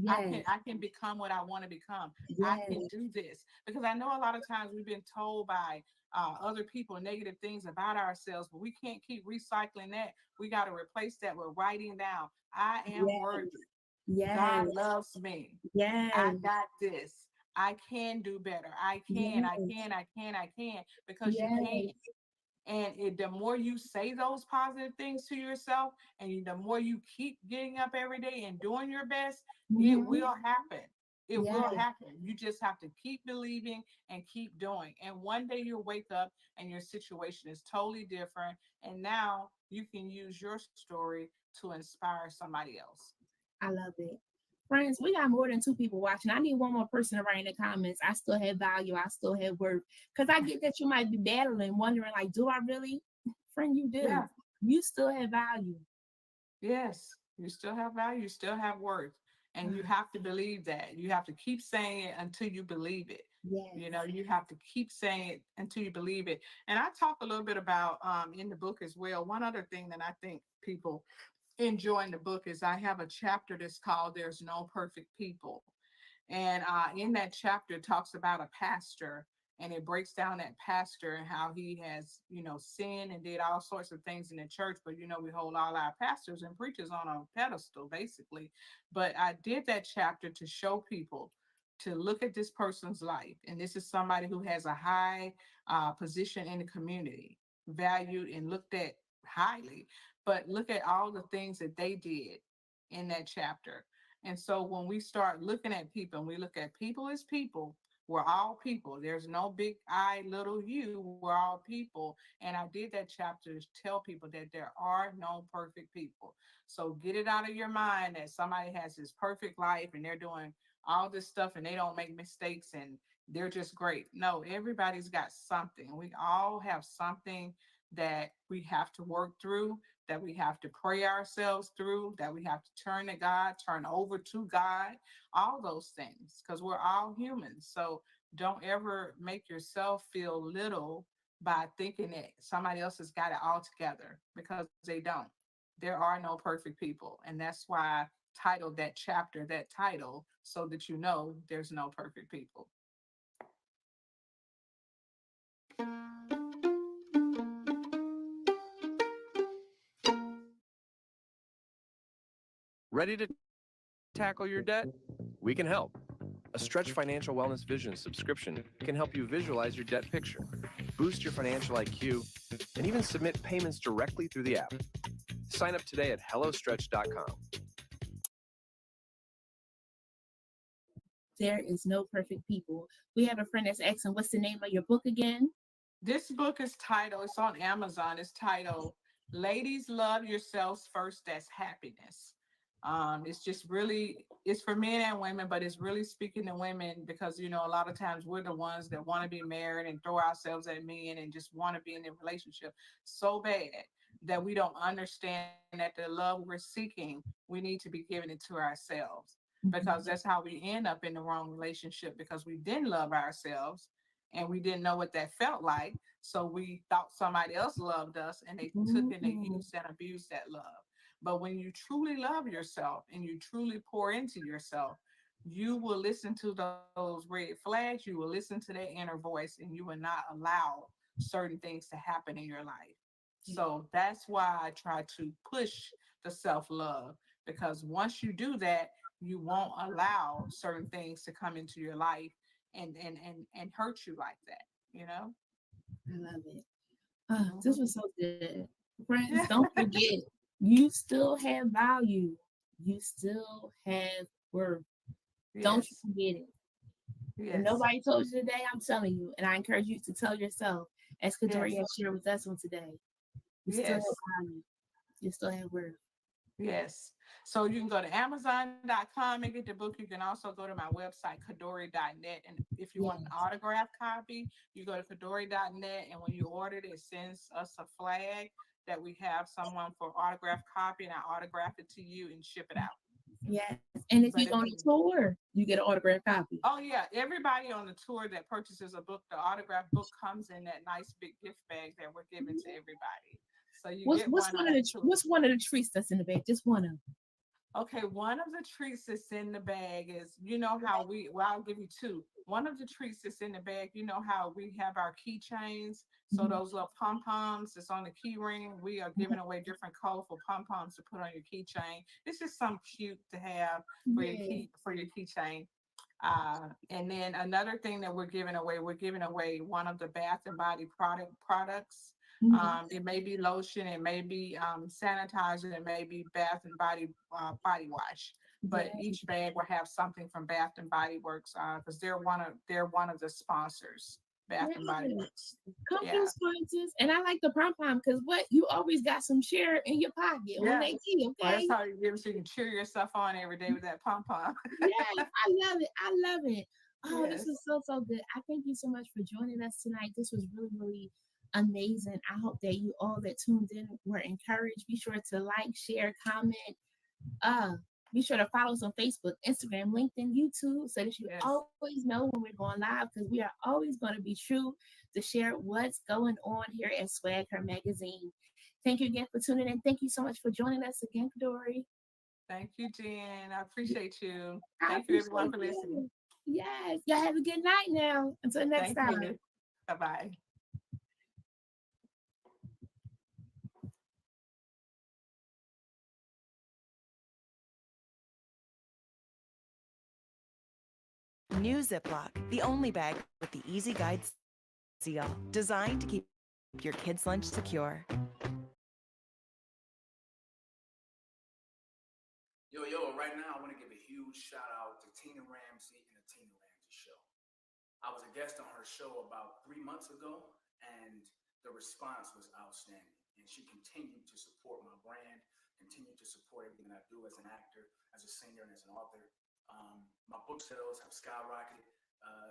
I can become what I want to become. I can do this. Because I know a lot of times we've been told by other people negative things about ourselves, but we can't keep recycling that. We got to replace that with writing down, I am worthy. God loves me. I got this. I can do better. I can, because you can. And the more you say those positive things to yourself, and the more you keep getting up every day and doing your best, it will happen. It will happen. You just have to keep believing and keep doing. And one day you'll wake up and your situation is totally different. And now you can use your story to inspire somebody else. I love it. Friends, we got more than 2 people watching. I need one more person to write in the comments. I still have value. I still have worth. Because I get that you might be battling, wondering, like, do I really? Friend, you do. Yeah. You still have value. Yes, you still have value. You still have worth. And you have to believe that. You have to keep saying it until you believe it. You know, you have to keep saying it until you believe it. And I talk a little bit about in the book as well. One other thing that I think people enjoying the book is I have a chapter that's called There's No Perfect People. And in that chapter it talks about a pastor, and it breaks down that pastor and how he has, sinned and did all sorts of things in the church. But, we hold all our pastors and preachers on a pedestal, basically. But I did that chapter to show people to look at this person's life. And this is somebody who has a high position in the community, valued and looked at highly. But look at all the things that they did in that chapter. And so when we start looking at people, and we look at people as people, we're all people. There's no big I, little you. We're all people. And I did that chapter to tell people that there are no perfect people. So get it out of your mind that somebody has this perfect life and they're doing all this stuff and they don't make mistakes and they're just great. No, everybody's got something. We all have something that we have to work through, that we have to pray ourselves through, that we have to turn to God, turn over to God, all those things, because we're all humans. So don't ever make yourself feel little by thinking that somebody else has got it all together, because they don't. There are no perfect people. And that's why I titled that chapter that title, so that there's no perfect people. Ready to tackle your debt? We can help. A Stretch Financial Wellness Vision subscription can help you visualize your debt picture, boost your financial IQ, and even submit payments directly through the app. Sign up today at hellostretch.com. There is no perfect people. We have a friend that's asking, what's the name of your book again? This book is titled, it's on Amazon, it's titled, Ladies Love Yourselves First, That's Happiness. It's just really, it's for men and women, but it's really speaking to women because, a lot of times we're the ones that want to be married and throw ourselves at men and just want to be in a relationship so bad that we don't understand that the love we're seeking, we need to be giving it to ourselves, because that's how we end up in the wrong relationship, because we didn't love ourselves and we didn't know what that felt like. So we thought somebody else loved us and they took and they used and abused that love. But when you truly love yourself and you truly pour into yourself, you will listen to those red flags, you will listen to that inner voice, and you will not allow certain things to happen in your life. So that's why I try to push the self-love, because once you do that, you won't allow certain things to come into your life and hurt you like that, I love it. This was so good. Friends, don't forget, you still have value. You still have worth. Don't you forget it. If nobody told you today, I'm telling you, and I encourage you to tell yourself, as Kadori has shared with us on today, you still have value. You still have worth. Yes. So you can go to Amazon.com and get the book. You can also go to my website, Kadori.net. And if you want an autographed copy, you go to Kadori.net. And when you order it, it sends us a flag that we have someone for autographed copy, and I autograph it to you and ship it out. Yes. And if you're on a tour, you get an autographed copy. Oh, yeah. Everybody on the tour that purchases a book, the autographed book comes in that nice big gift bag that we're giving to everybody. So you What's get one of the what's one of the treats that's in the bag? Just one of them. Okay, one of the treats that's in the bag is, you know how I'll give you two. One of the treats that's in the bag, you know how we have our keychains. So those little pom-poms that's on the key ring, we are giving away different colorful pom-poms to put on your keychain. It's just something cute to have for your keychain. And then another thing that we're giving away one of the Bath and Body products. It may be lotion, it may be sanitizer, it may be Bath and Body body wash. But each bag will have something from Bath and Body Works because they're one of the sponsors. Bath and Body Works. Company sponsors, and I like the pom pom because you always got some share in your pocket when they see. Okay, well, that's how you give it, so you can cheer yourself on every day with that pom pom. Yes, I love it. I love it. Oh, this is so good. I thank you so much for joining us tonight. This was really amazing. I hope that you all that tuned in were encouraged. Be sure to like, share, comment. Be sure to follow us on Facebook, Instagram, LinkedIn, YouTube, so that you always know when we're going live, because we are always going to be true to share what's going on here at Swag Her Magazine. Thank you again for tuning in. Thank you so much for joining us again, Kadori. Thank you, Jen. I appreciate you. Thank you, everyone, for listening. Yes. Y'all have a good night now. Until next time. Bye-bye. New Ziploc, the only bag with the Easy Guide seal, designed to keep your kids' lunch secure. Yo, right now I want to give a huge shout out to Tina Ramsey and the Tina Ramsey Show. I was a guest on her show about 3 months ago, and the response was outstanding. And she continued to support my brand, continued to support everything I do as an actor, as a singer, and as an author. My book sales have skyrocketed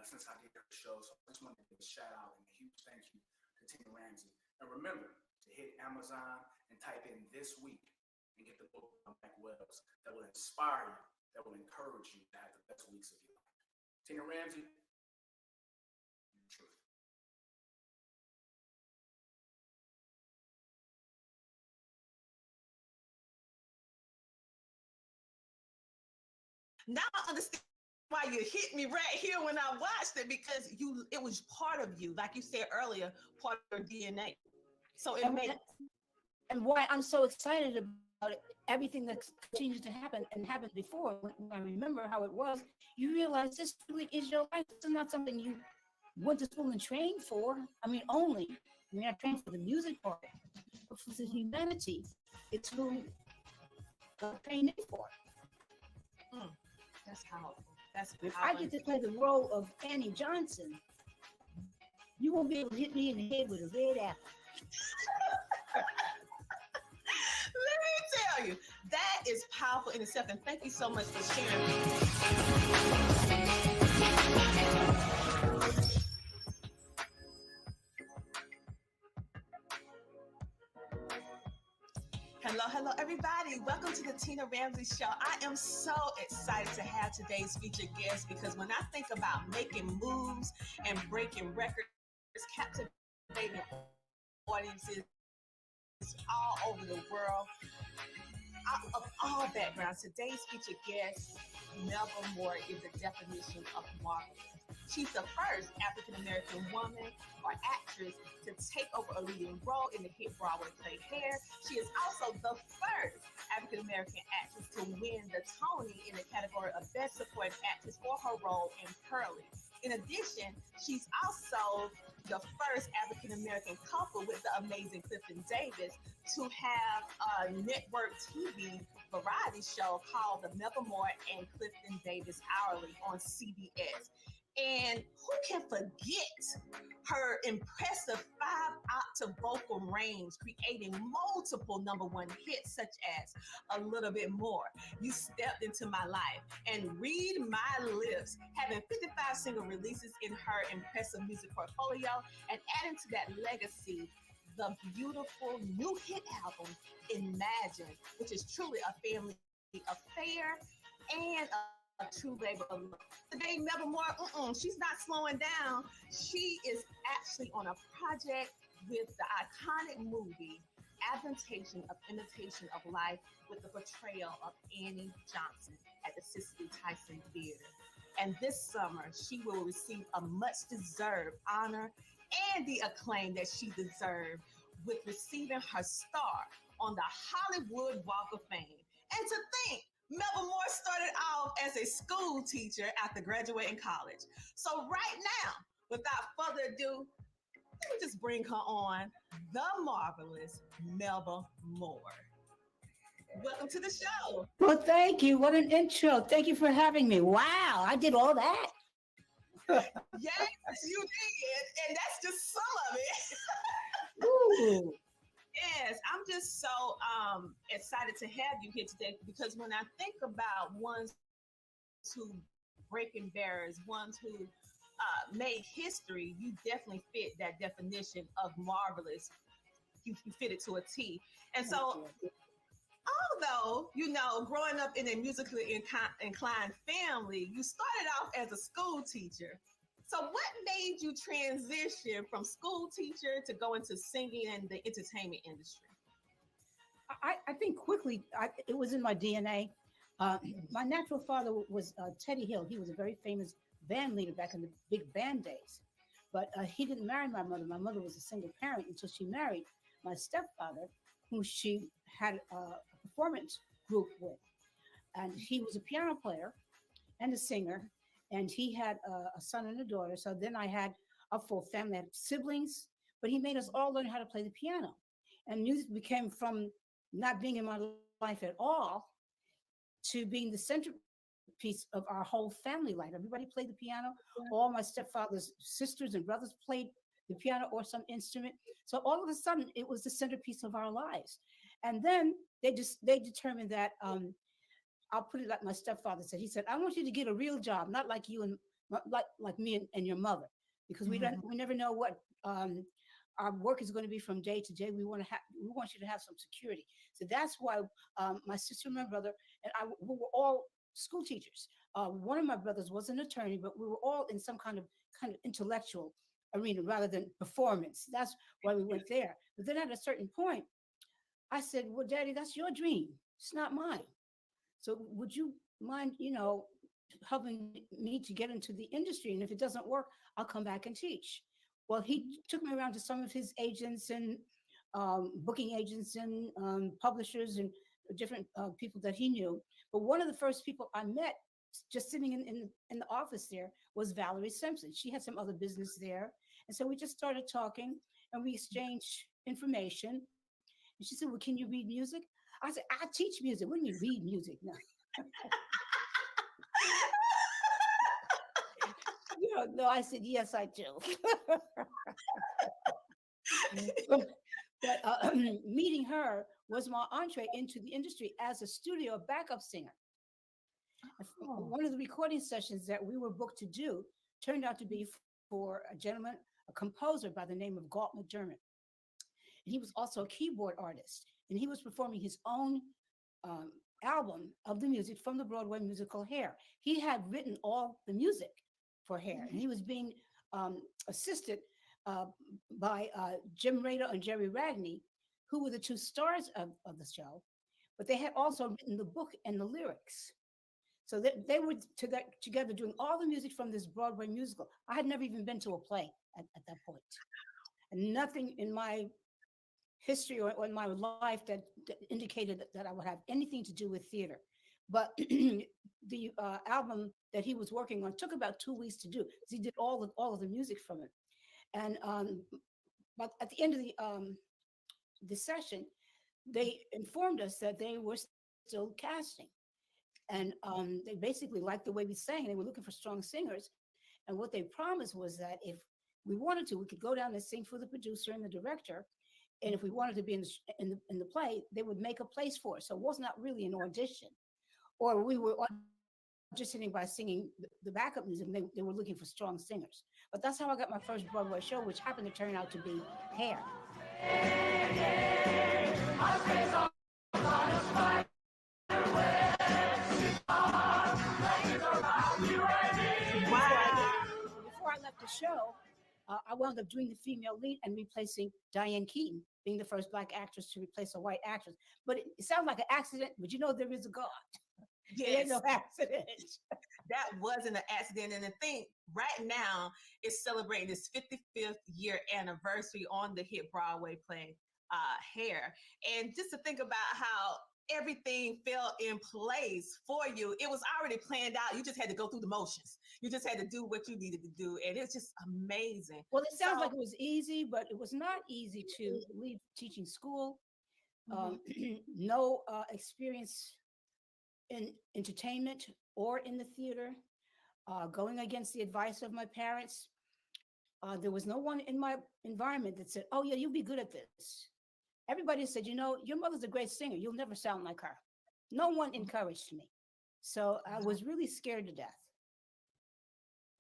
since I did her show, so I just wanted to give a shout out and a huge thank you to Tina Ramsey. And remember to hit Amazon and type in "this week" and get the book by Mike Wells that will inspire you, that will encourage you to have the best weeks of your life. Tina Ramsey, truth. Now I understand why you hit me right here when I watched it, because it was part of you, like you said earlier, part of your DNA. So it made and why I'm so excited about it, everything that continues to happen and happened before. When I remember how it was, you realize this really is your life. This is not something you went to school and trained for. I mean, you're not trained for the music part, but for the humanity. It's who God trained me for. That's powerful. That's if I get to play the role of Annie Johnson, you won't be able to hit me in the head with a red apple. Let me tell you, that is powerful in itself. And thank you so much for sharing. Hello, everybody. Welcome to the Tina Ramsey Show. I am so excited to have today's featured guest, because when I think about making moves and breaking records, captivating audiences all over the world, of all backgrounds, today's featured guest, Melba Moore, is the definition of marvelous. She's the first African-American woman or actress to take over a leading role in the hit Broadway play Hair. She is also the first African-American actress to win the Tony in the category of Best Supporting Actress for her role in Pearly. In addition, she's also the first African-American couple with the amazing Clifton Davis to have a network TV variety show called The Melba Moore and Clifton Davis Hourly on CBS. And who can forget her impressive 5-octave vocal range, creating multiple #1 hits such as A a little bit more. You stepped into my life and read my lips, having 55 single releases in her impressive music portfolio and adding to that legacy the beautiful new hit album, Imagine, which is truly a family affair and a true labor of love. Today, Melba Moore, she's not slowing down. She is actually on a project with the iconic movie Adaptation of Imitation of Life with the portrayal of Annie Johnson at the Cicely Tyson Theater. And this summer, she will receive a much-deserved honor and the acclaim that she deserved with receiving her star on the Hollywood Walk of Fame. And to think, Melba Moore started off as a school teacher after graduating college. So right now, without further ado, let me just bring her on, the marvelous Melba Moore. Welcome to the show. Well, thank you. What an intro. Thank you for having me. Wow, I did all that. Yes, you did. And that's just some of it. Ooh. Yes, I'm just so excited to have you here today because when I think about ones who breaking barriers, ones who made history, you definitely fit that definition of marvelous. You fit it to a T. And so, although, growing up in a musically inclined family, you started off as a school teacher. So what made you transition from school teacher to go into singing and the entertainment industry? I think quickly, it was in my DNA. My natural father was Teddy Hill. He was a very famous band leader back in the big band days. But he didn't marry my mother. My mother was a single parent until she married my stepfather, who she had a performance group with. And he was a piano player and a singer. And he had a son and a daughter. So then I had a full family. I had siblings, but he made us all learn how to play the piano. And music became from not being in my life at all to being the centerpiece of our whole family life. Everybody played the piano. All my stepfather's sisters and brothers played the piano or some instrument. So all of a sudden, it was the centerpiece of our lives. And then they determined that I'll put it like my stepfather said. He said, "I want you to get a real job, not like you and like me and your mother, because we never know what our work is going to be from day to day. We want you to have some security." So that's why my sister and my brother and I we were all school teachers. One of my brothers was an attorney, but we were all in some kind of intellectual arena rather than performance. That's why we went there. But then at a certain point, I said, "Well, Daddy, that's your dream. It's not mine. So would you mind, helping me to get into the industry? And if it doesn't work, I'll come back and teach." Well, he took me around to some of his agents and booking agents and publishers and different people that he knew. But one of the first people I met just sitting in the office there was Valerie Simpson. She had some other business there. And so we just started talking and we exchanged information. And she said, "Well, can you read music?" I said, "I teach music. What do you mean read music?" No. No, I said, "Yes, I do." But meeting her was my entree into the industry as a studio backup singer. One of the recording sessions that we were booked to do turned out to be for a gentleman, a composer by the name of Galt McDermott. And he was also a keyboard artist. And he was performing his own album of the music from the Broadway musical Hair. He had written all the music for Hair, and he was being assisted by Jim Rader and Jerry Ragney, who were the two stars of the show, but they had also written the book and the lyrics. So they were together doing all the music from this Broadway musical. I had never even been to a play at that point. And nothing in my history or in my life that indicated that I would have anything to do with theater. But the album that he was working on took about 2 weeks to do, because he did all of the music from it. And but at the end of the session, they informed us that they were still casting. And they basically liked the way we sang. They were looking for strong singers. And what they promised was that if we wanted to, we could go down and sing for the producer and the director. And if we wanted to be in the play, they would make a place for us. So it was not really an audition, or we were auditioning by singing the backup music. And they were looking for strong singers. But that's how I got my first Broadway show, which happened to turn out to be Hair. Before I left the show, I wound up doing the female lead and replacing Diane Keaton, being the first Black actress to replace a white actress. But it sounds like an accident, but you know there is a God. Yes. It ain't no accident. That wasn't an accident. And the thing right now is celebrating its 55th year anniversary on the hit Broadway play Hair. And just to think about how everything fell in place for you, it was already planned out. You just had to go through the motions. You just had to do what you needed to do. And it's just amazing. Well, it sounds like it was easy, but it was not easy to leave teaching school. No experience in entertainment or in the theater, going against the advice of my parents. There was no one in my environment that said, oh yeah, you'll be good at this. Everybody said, you know, your mother's a great singer. You'll never sound like her. No one encouraged me. So I was really scared to death.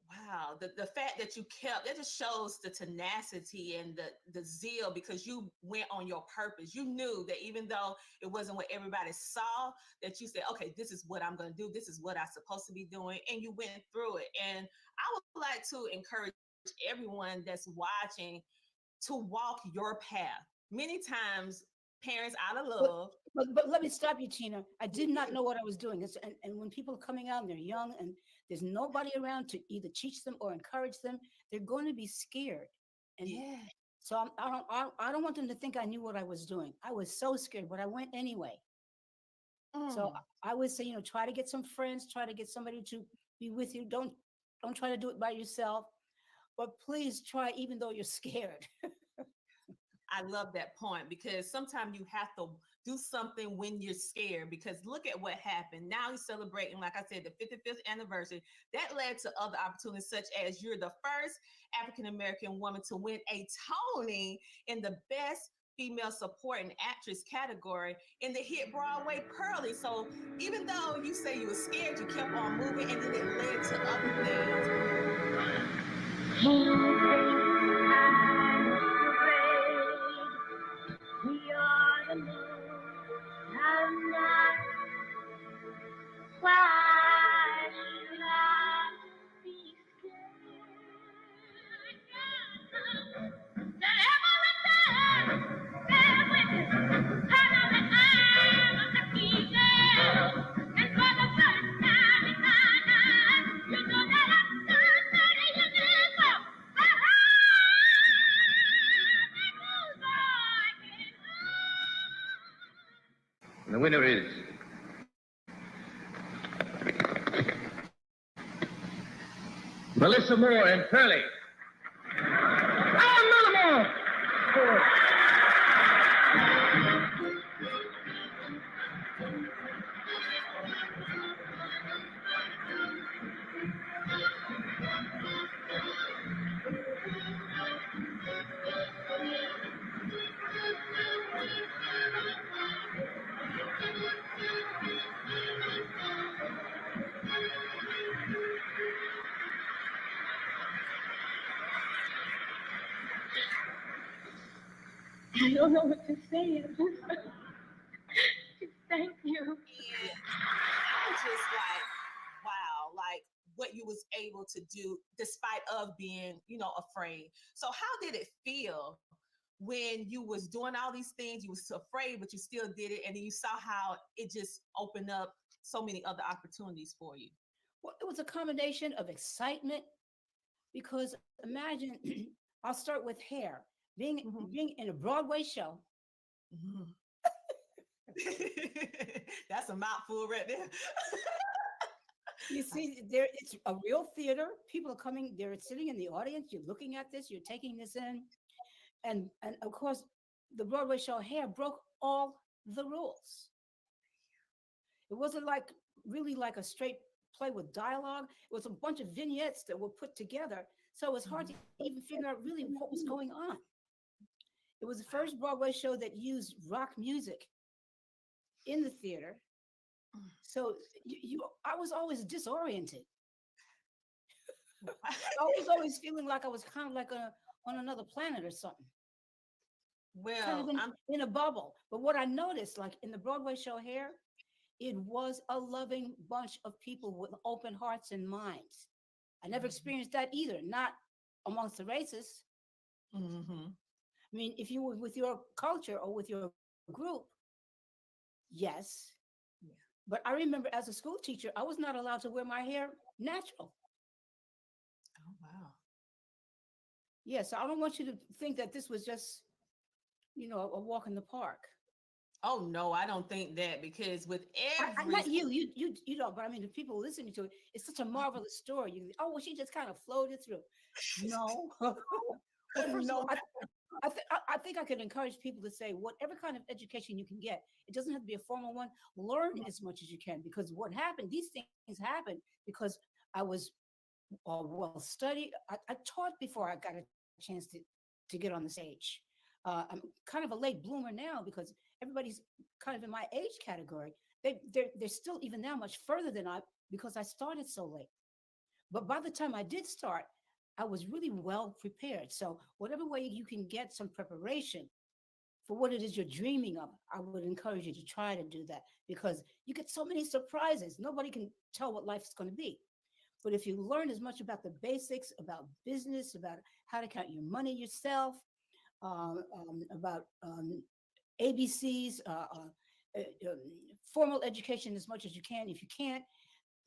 Wow, the fact that you kept, that just shows the tenacity and the zeal, because you went on your purpose. You knew that even though it wasn't what everybody saw, that you said, okay, this is what I'm going to do. This is what I'm supposed to be doing. And you went through it. And I would like to encourage everyone that's watching to walk your path. Many times parents out of love. But let me stop you, Tina. I did not know what I was doing. And when people are coming out and they're young and there's nobody around to either teach them or encourage them, they're going to be scared. And so I don't want them to think I knew what I was doing. I was so scared, but I went anyway. So I would say, you know, try to get some friends, try to get somebody to be with you. Don't try to do it by yourself, but please try even though you're scared. I love that point, because sometimes you have to do something when you're scared, because look at what happened. Now you're celebrating, like I said, the 55th anniversary. That led to other opportunities, such as you're the first African-American woman to win a Tony in the Best Female Supporting Actress category in the hit Broadway Pearly. So even though you say you were scared, you kept on moving, and then it led to other things. We are alone. I'm not. Why should I be scared? That every time bear witness, I know that I'm a lucky girl. And for the first time in my life, you know that I'm so sorry you never. And the winner is Melissa Moore and Pearly. Oh, Moore! I don't know what to say. Thank you. And I was just like, wow, like what you was able to do despite of being, you know, afraid. So how did it feel when you was doing all these things? You was afraid, but you still did it, and then you saw how it just opened up so many other opportunities for you. Well, it was a combination of excitement, because imagine, I'll start with Hair, being in a Broadway show. That's a mouthful right there. You see, there it's a real theater. People are coming, they're sitting in the audience, you're looking at this, you're taking this in. And of course, the Broadway show Hair broke all the rules. It wasn't really like a straight play with dialogue. It was a bunch of vignettes that were put together. So it was hard to even figure out really what was going on. It was the first Broadway show that used rock music in the theater. So I was always disoriented. I was always feeling like I was kind of like on another planet or something. Well, Kind of in a bubble. But what I noticed, like in the Broadway show Hair, it was a loving bunch of people with open hearts and minds. I never experienced that either, not amongst the races. I mean, if you were with your culture or with your group, yes. Yeah. But I remember as a school teacher, I was not allowed to wear my hair natural. Oh, wow. Yeah, so I don't want you to think that this was just, a walk in the park. Oh, no, I don't think that, because with every not you don't, but I mean, the people listening to it, it's such a marvelous story. You think, oh, well, she just kind of floated through. No. Well, first of all, I think I could encourage people to say, whatever kind of education you can get, it doesn't have to be a formal one. Learn as much as you can, because what happened, these things happen because I was well studied. I taught before I got a chance to get on the stage. I'm kind of a late bloomer now because everybody's kind of in my age category. They're still even now much further than I, because I started so late. But by the time I did start, I was really well prepared. So whatever way you can get some preparation for what it is you're dreaming of, I would encourage you to try to do that, because you get so many surprises. Nobody can tell what life's going to be. But if you learn as much about the basics, about business, about how to count your money yourself, about ABCs, formal education as much as you can. If you can't,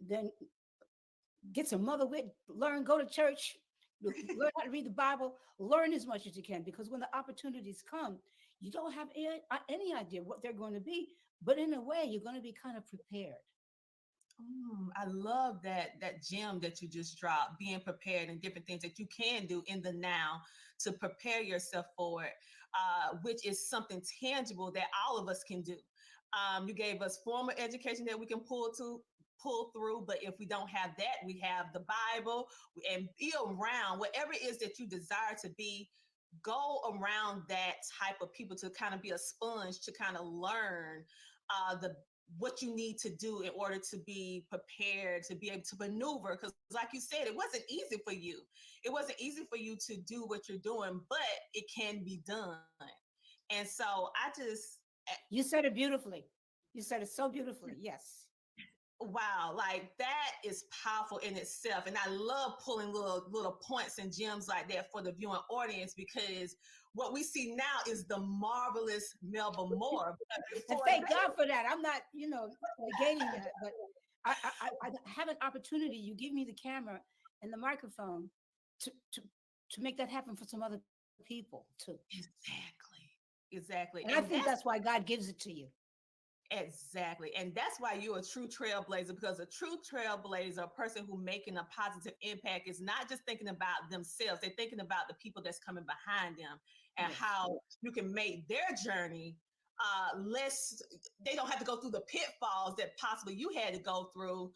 then get some mother wit, learn, go to church, learn how to read the Bible, learn as much as you can, because when the opportunities come, you don't have any idea what they're going to be, but in a way, you're going to be kind of prepared. I love that gem that you just dropped, being prepared, and different things that you can do in the now to prepare yourself for it, which is something tangible that all of us can do. You gave us formal education that we can pull through, but if we don't have that, we have the Bible, and be around whatever it is that you desire to be. Go around that type of people to kind of be a sponge to kind of learn what you need to do in order to be prepared, to be able to maneuver. Because like you said, it wasn't easy for you. It wasn't easy for you to do what you're doing, but it can be done. And so You said it beautifully. You said it so beautifully. Yes. Wow, like that is powerful in itself. And I love pulling little points and gems like that for the viewing audience, because what we see now is the marvelous Melba Moore. And thank God for that. I'm not, negating that, but I have an opportunity. You give me the camera and the microphone to make that happen for some other people too. Exactly. And I think that's why God gives it to you. Exactly. And that's why you're a true trailblazer, because a true trailblazer, a person who making a positive impact, is not just thinking about themselves. They're thinking about the people that's coming behind them, and how you can make their journey less. They don't have to go through the pitfalls that possibly you had to go through,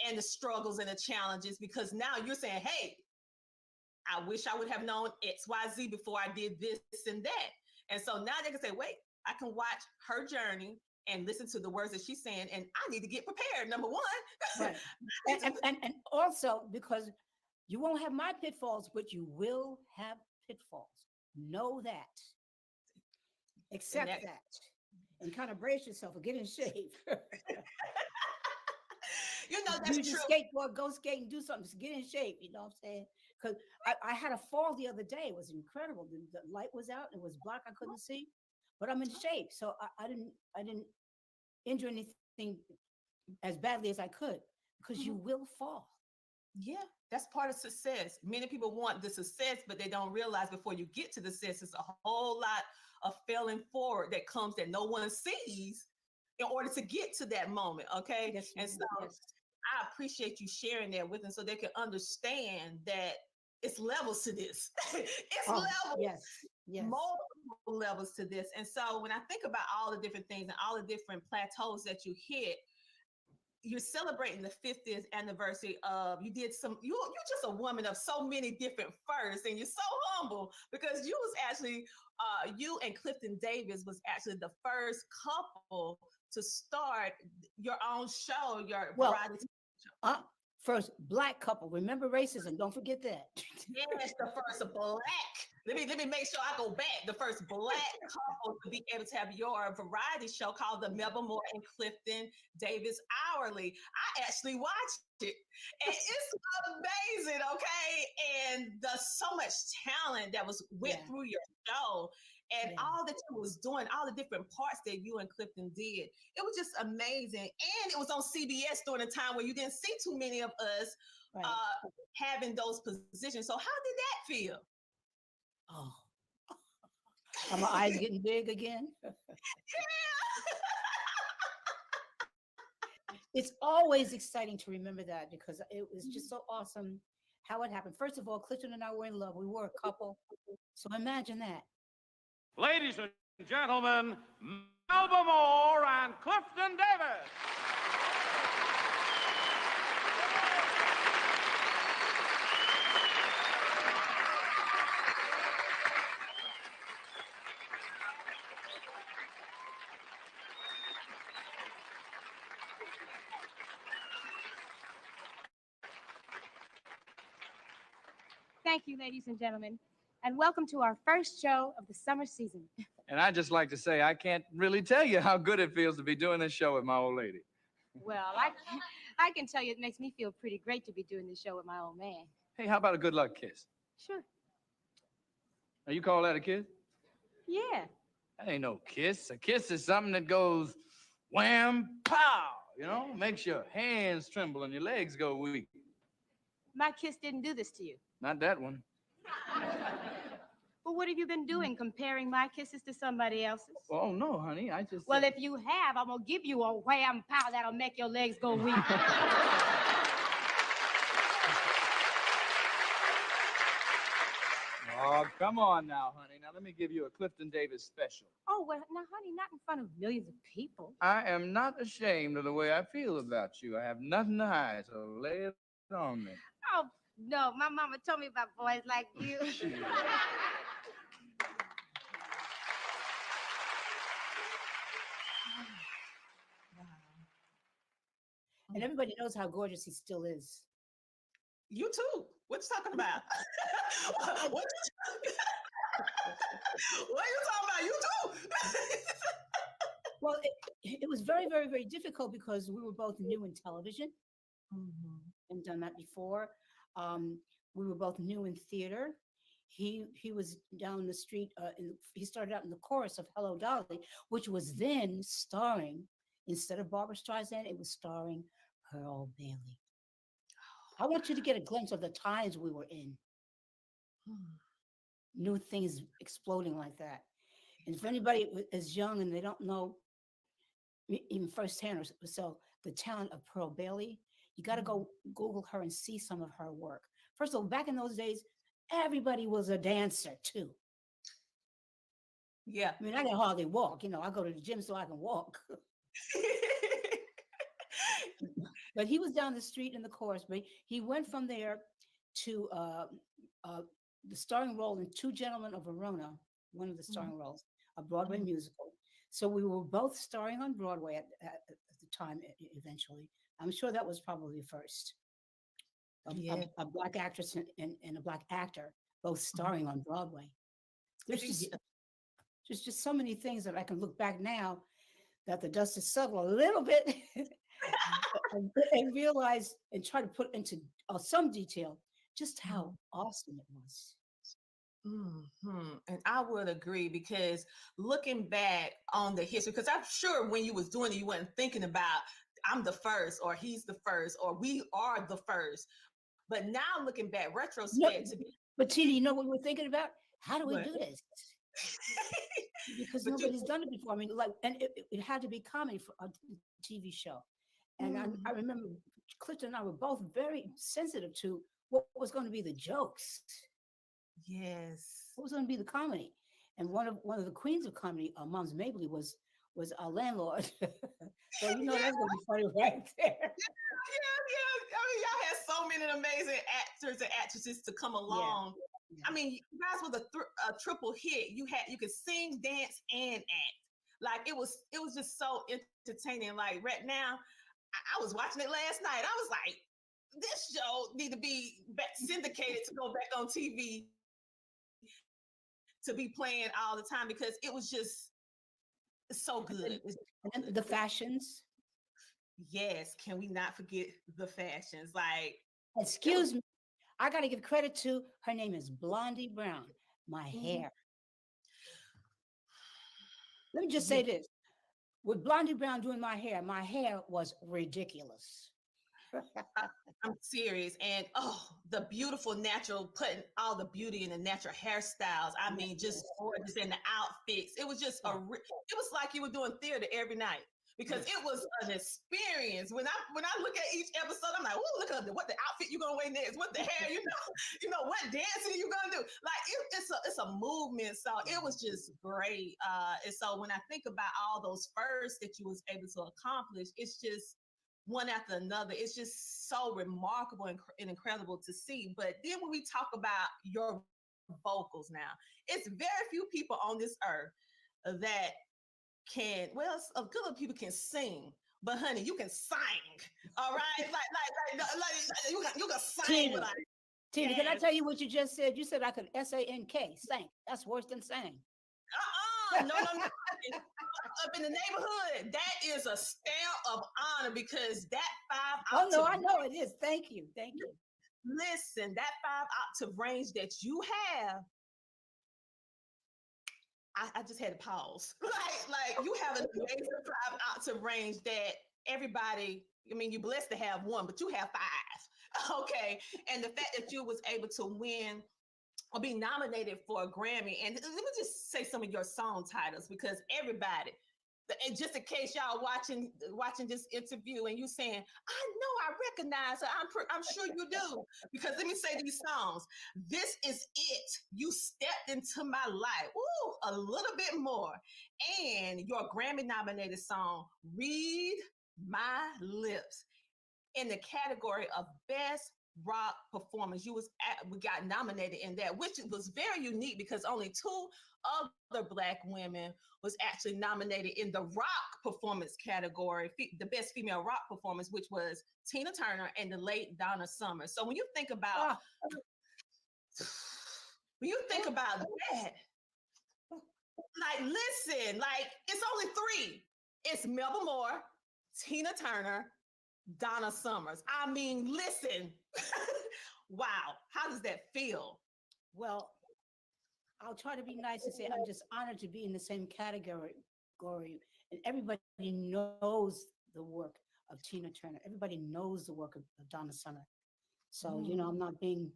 and the struggles and the challenges, because now you're saying, hey, I wish I would have known XYZ before I did this and that. And so now they can say, wait, I can watch her journey and listen to the words that she's saying, and I need to get prepared, number one. Right. and also, because you won't have my pitfalls, but you will have pitfalls. Know that. Accept that. And kind of brace yourself or get in shape. That's do true. Skateboard, go skate and do something. Just get in shape, you know what I'm saying? Because I had a fall the other day. It was incredible. The light was out. It was black. I couldn't see. But I'm in shape, so I didn't injure anything as badly as I could, because you will fall. Yeah, that's part of success. Many people want the success, but they don't realize before you get to the success, it's a whole lot of failing forward that comes that no one sees in order to get to that moment. Okay, and so I appreciate you sharing that with them, so they can understand that it's levels to this. It's levels. Yes. Multiple levels to this. And so when I think about all the different things and all the different plateaus that you hit, you're celebrating the 50th anniversary of, you're just a woman of so many different firsts, and you're so humble because you was actually you and Clifton Davis was actually the first couple to start your own show, your variety show. First black couple. Remember racism, don't forget that. Yes, the first black. Let me make sure I go back. The first black couple to be able to have your variety show called the Melba Moore and Clifton Davis Hourly. I actually watched it, and it's amazing. Okay, and the so much talent that went through your show, and all that you was doing, all the different parts that you and Clifton did. It was just amazing, and it was on CBS during a time where you didn't see too many of us having those positions. So how did that feel? Oh, are my eyes getting big again? It's always exciting to remember that because it was just so awesome how it happened. First of all, Clifton and I were in love. We were a couple. So imagine that. Ladies and gentlemen, Melba Moore and Clifton Davis. Thank you, ladies and gentlemen, and welcome to our first show of the summer season. And I'd just like to say, I can't really tell you how good it feels to be doing this show with my old lady. Well, I can tell you it makes me feel pretty great to be doing this show with my old man. Hey, how about a good luck kiss? Sure. Now, you call that a kiss? Yeah. That ain't no kiss. A kiss is something that goes wham, pow, you know, makes your hands tremble and your legs go weak. My kiss didn't do this to you. Not that one. But what have you been doing, comparing my kisses to somebody else's? Oh, no, honey, I just... Well, if you have, I'm gonna give you a wham pow that'll make your legs go weak. Oh, come on now, honey. Now, let me give you a Clifton Davis special. Oh, well, now, honey, not in front of millions of people. I am not ashamed of the way I feel about you. I have nothing to hide, so lay it on me. Oh, no, my mama told me about boys like you. And everybody knows how gorgeous he still is. You too. What you talking about? What are you talking about? You too. Well, it was very, very, very difficult because we were both new in television and done that before. We were both new in theater. He was down the street. He started out in the chorus of Hello, Dolly, which was then starring, instead of Barbara Streisand, it was starring Pearl Bailey. I want you to get a glimpse of the times we were in. New things exploding like that. And if anybody is young and they don't know, even firsthand or so, the talent of Pearl Bailey, you got to go Google her and see some of her work. First of all, back in those days, everybody was a dancer too. Yeah. I mean, I can hardly walk. You know, I go to the gym so I can walk. But he was down the street in the chorus, but he went from there to the starring role in Two Gentlemen of Verona, one of the starring roles, a Broadway musical. So we were both starring on Broadway at the time, eventually. I'm sure that was probably first. A black actress and a black actor, both starring on Broadway. There's just so many things that I can look back now that the dust has settled a little bit and realize and try to put into some detail just how awesome it was. And I would agree, because looking back on the history, because I'm sure when you was doing it, you weren't thinking about I'm the first, or he's the first, or we are the first. But now looking back, retrospect, but Tina, you know what we're thinking about? How do we do this? Because nobody's done it before. I mean, like, and it had to be comedy for a TV show. And I remember Clifton and I were both very sensitive to what was going to be the jokes. Yes. What was going to be the comedy? And one of the queens of comedy, Moms Mabley, was was our landlord. So you know that's gonna be funny right there. Yeah. I mean, y'all had so many amazing actors and actresses to come along. I mean, you guys was a triple hit. You could sing, dance, and act. Like it was just so entertaining. Like right now, I was watching it last night. I was like, this show need to be syndicated to go back on TV to be playing all the time because it was just so good. And the fashions. Yes, can we not forget the fashions? Like, Excuse me, I got to give credit to her name is Blondie Brown. My hair. Let me just say this: with Blondie Brown doing my hair was ridiculous. I'm serious. And the beautiful natural, putting all the beauty in the natural hairstyles. I mean, just gorgeous in the outfits. It was just it was like you were doing theater every night because it was an experience. When I look at each episode, I'm like, oh, look at what the outfit you're gonna wear next, what the hair, what dancing you gonna do. Like it's a movement. So it was just great. And so when I think about all those firsts that you was able to accomplish, it's just one after another. It's just so remarkable and incredible to see. But then when we talk about your vocals now, it's very few people on this earth that can, well, a good of people can sing, but honey, you can sing. All right. Like you can sing with us. Tina, can I tell you what you just said? You said I could S-A-N-K, sang. That's worse than sang. No. Up in the neighborhood, that is a stamp of honor because that 5 octave. Oh no, I know it is. Thank you. Listen, that 5 octave range that you have, I just had to pause. Like you have an amazing 5 octave range that everybody. I mean, you're blessed to have one, but you have 5. Okay, and the fact that you was able to win or be nominated for a Grammy. And let me just say some of your song titles because everybody, and just in case y'all watching this interview and you saying, I know I recognize her, I'm sure you do. Because let me say these songs. This Is It. You Stepped Into My Life. Ooh, a little bit more. And your Grammy nominated song, Read My Lips. In the category of Best Rock Performance, we got nominated in that, which was very unique because only 2 other Black women was actually nominated in the rock performance category, the Best Female Rock Performance, which was Tina Turner and the late Donna Summer. So when you think about that, like, listen, like it's only 3. It's Melba Moore, Tina Turner, Donna Summers. I mean, listen. Wow. How does that feel? Well, I'll try to be nice and say I'm just honored to be in the same category. And everybody knows the work of Tina Turner. Everybody knows the work of Donna Summer. So, I'm not being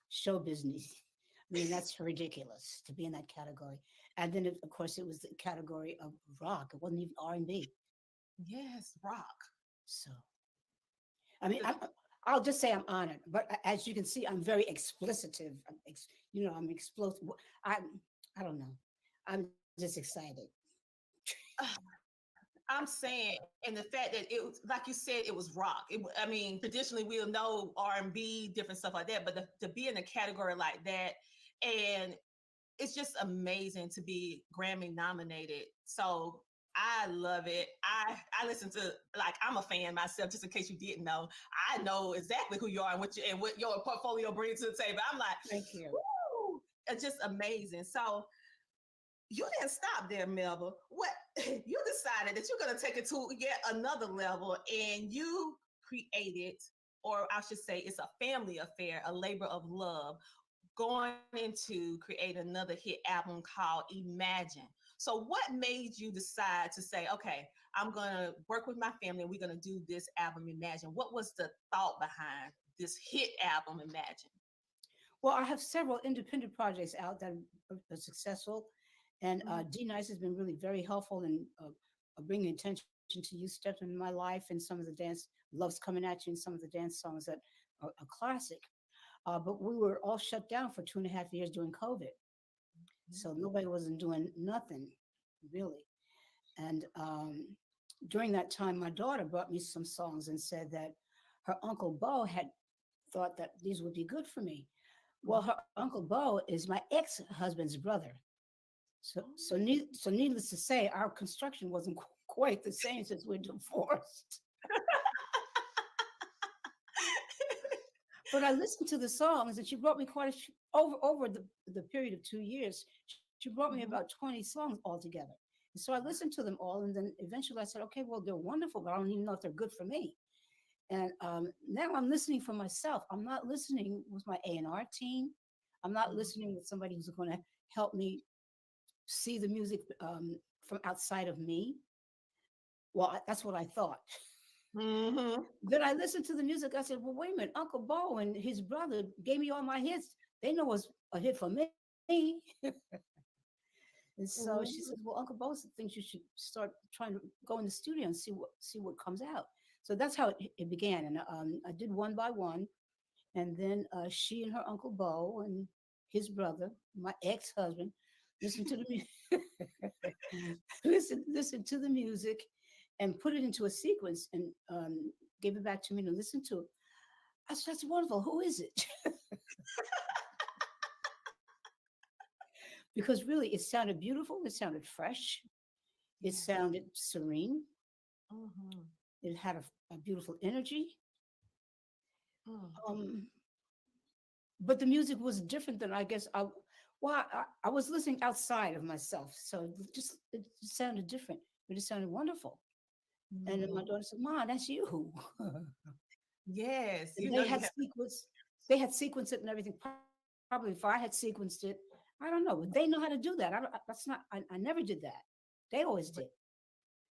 show business. I mean, that's ridiculous to be in that category. And then, of course, it was the category of rock. It wasn't even R&B. Yes, rock. So, I mean, I'll just say I'm honored. But as you can see, I'm very explicitive. I'm explosive. I don't know. I'm just excited. I'm saying, and the fact that it was, like you said, it was rock. I mean, traditionally we'll know R&B, different stuff like that, but to be in a category like that, and it's just amazing to be Grammy nominated. So I love it. I listen to, like, I'm a fan myself, just in case you didn't know. I know exactly who you are and what your portfolio brings to the table. I'm like, thank you. Woo! It's just amazing. So you didn't stop there, Melba. What you decided that you're going to take it to yet another level, and you created, or I should say, it's a family affair, a labor of love, going into create another hit album called Imagine. So what made you decide to say, okay, I'm going to work with my family and we're going to do this album, Imagine? What was the thought behind this hit album, Imagine? Well, I have several independent projects out that are successful. And D-Nice has been really very helpful in bringing attention to You Stepped in My Life and some of the dance, Love's Coming At You, and some of the dance songs that are classic. But we were all shut down for 2.5 years during COVID. So nobody wasn't doing nothing, really. And during that time, my daughter brought me some songs and said that her Uncle Bo had thought that these would be good for me. Well, her Uncle Bo is my ex-husband's brother. So needless to say, our construction wasn't quite the same since we're divorced. But I listened to the songs, and she brought me quite over the period of 2 years. She brought me about 20 songs altogether. And so I listened to them all, and then eventually I said, okay, well, they're wonderful, but I don't even know if they're good for me. And now I'm listening for myself. I'm not listening with my A&R team. I'm not listening with somebody who's going to help me see the music from outside of me. Well, that's what I thought. Then I listened to the music. I said, well, wait a minute. Uncle Bo and his brother gave me all my hits. They know what's a hit for me. And so she said, well, Uncle Bo thinks you should start trying to go in the studio and see what comes out. So that's how it began. And I did one by one. And then she and her Uncle Bo and his brother, my ex-husband, listened to the listen to the music and put it into a sequence and gave it back to me to listen to. I said, that's wonderful. Who is it? Because really, it sounded beautiful. It sounded fresh. It sounded serene. It had a beautiful energy. But the music was different than I guess I was listening outside of myself. So it just sounded different, but it sounded wonderful. And then my daughter said, Mom, that's you. Yes. They had sequenced it and everything. Probably if I had sequenced it, I don't know, but they know how to do that. I never did that. They always did.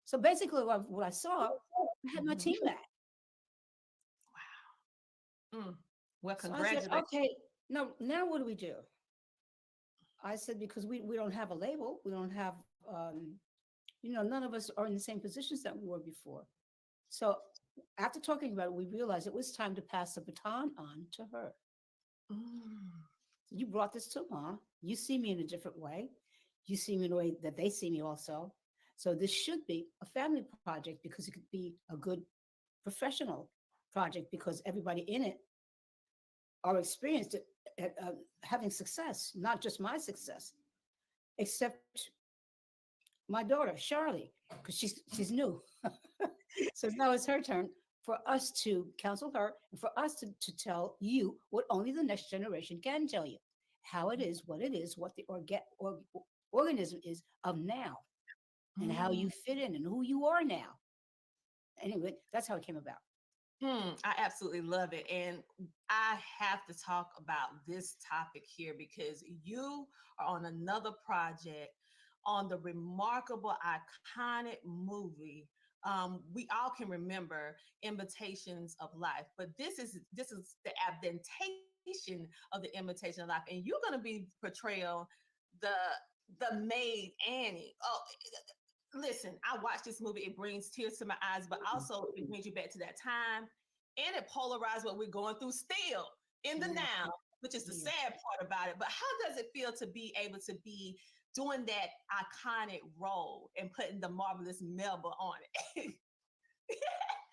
So basically what I saw, I had my team back. Wow. Well, so congratulations. I said, okay, now what do we do? I said, because we don't have a label. We don't have, none of us are in the same positions that we were before. So after talking about it, we realized it was time to pass the baton on to her. You brought this to Mom. You see me in a different way. You see me in a way that they see me also. So this should be a family project because it could be a good professional project because everybody in it are experienced at having success, not just my success, except my daughter, Charlie, because she's new. So now it's her turn for us to counsel her and for us to tell you what only the next generation can tell you, how it is, what the organism is of now, and how you fit in and who you are now. Anyway, that's how it came about. I absolutely love it. And I have to talk about this topic here because you are on another project on the remarkable, iconic movie. We all can remember Imitations of Life, but this is the adaptation of the Imitation of Life. And you're going to be portraying the maid Annie. Oh, listen, I watched this movie. It brings tears to my eyes, but also it brings you back to that time. And it polarized what we're going through still in the now, which is the sad part about it. But how does it feel to be able to be doing that iconic role and putting the marvelous Melba on it?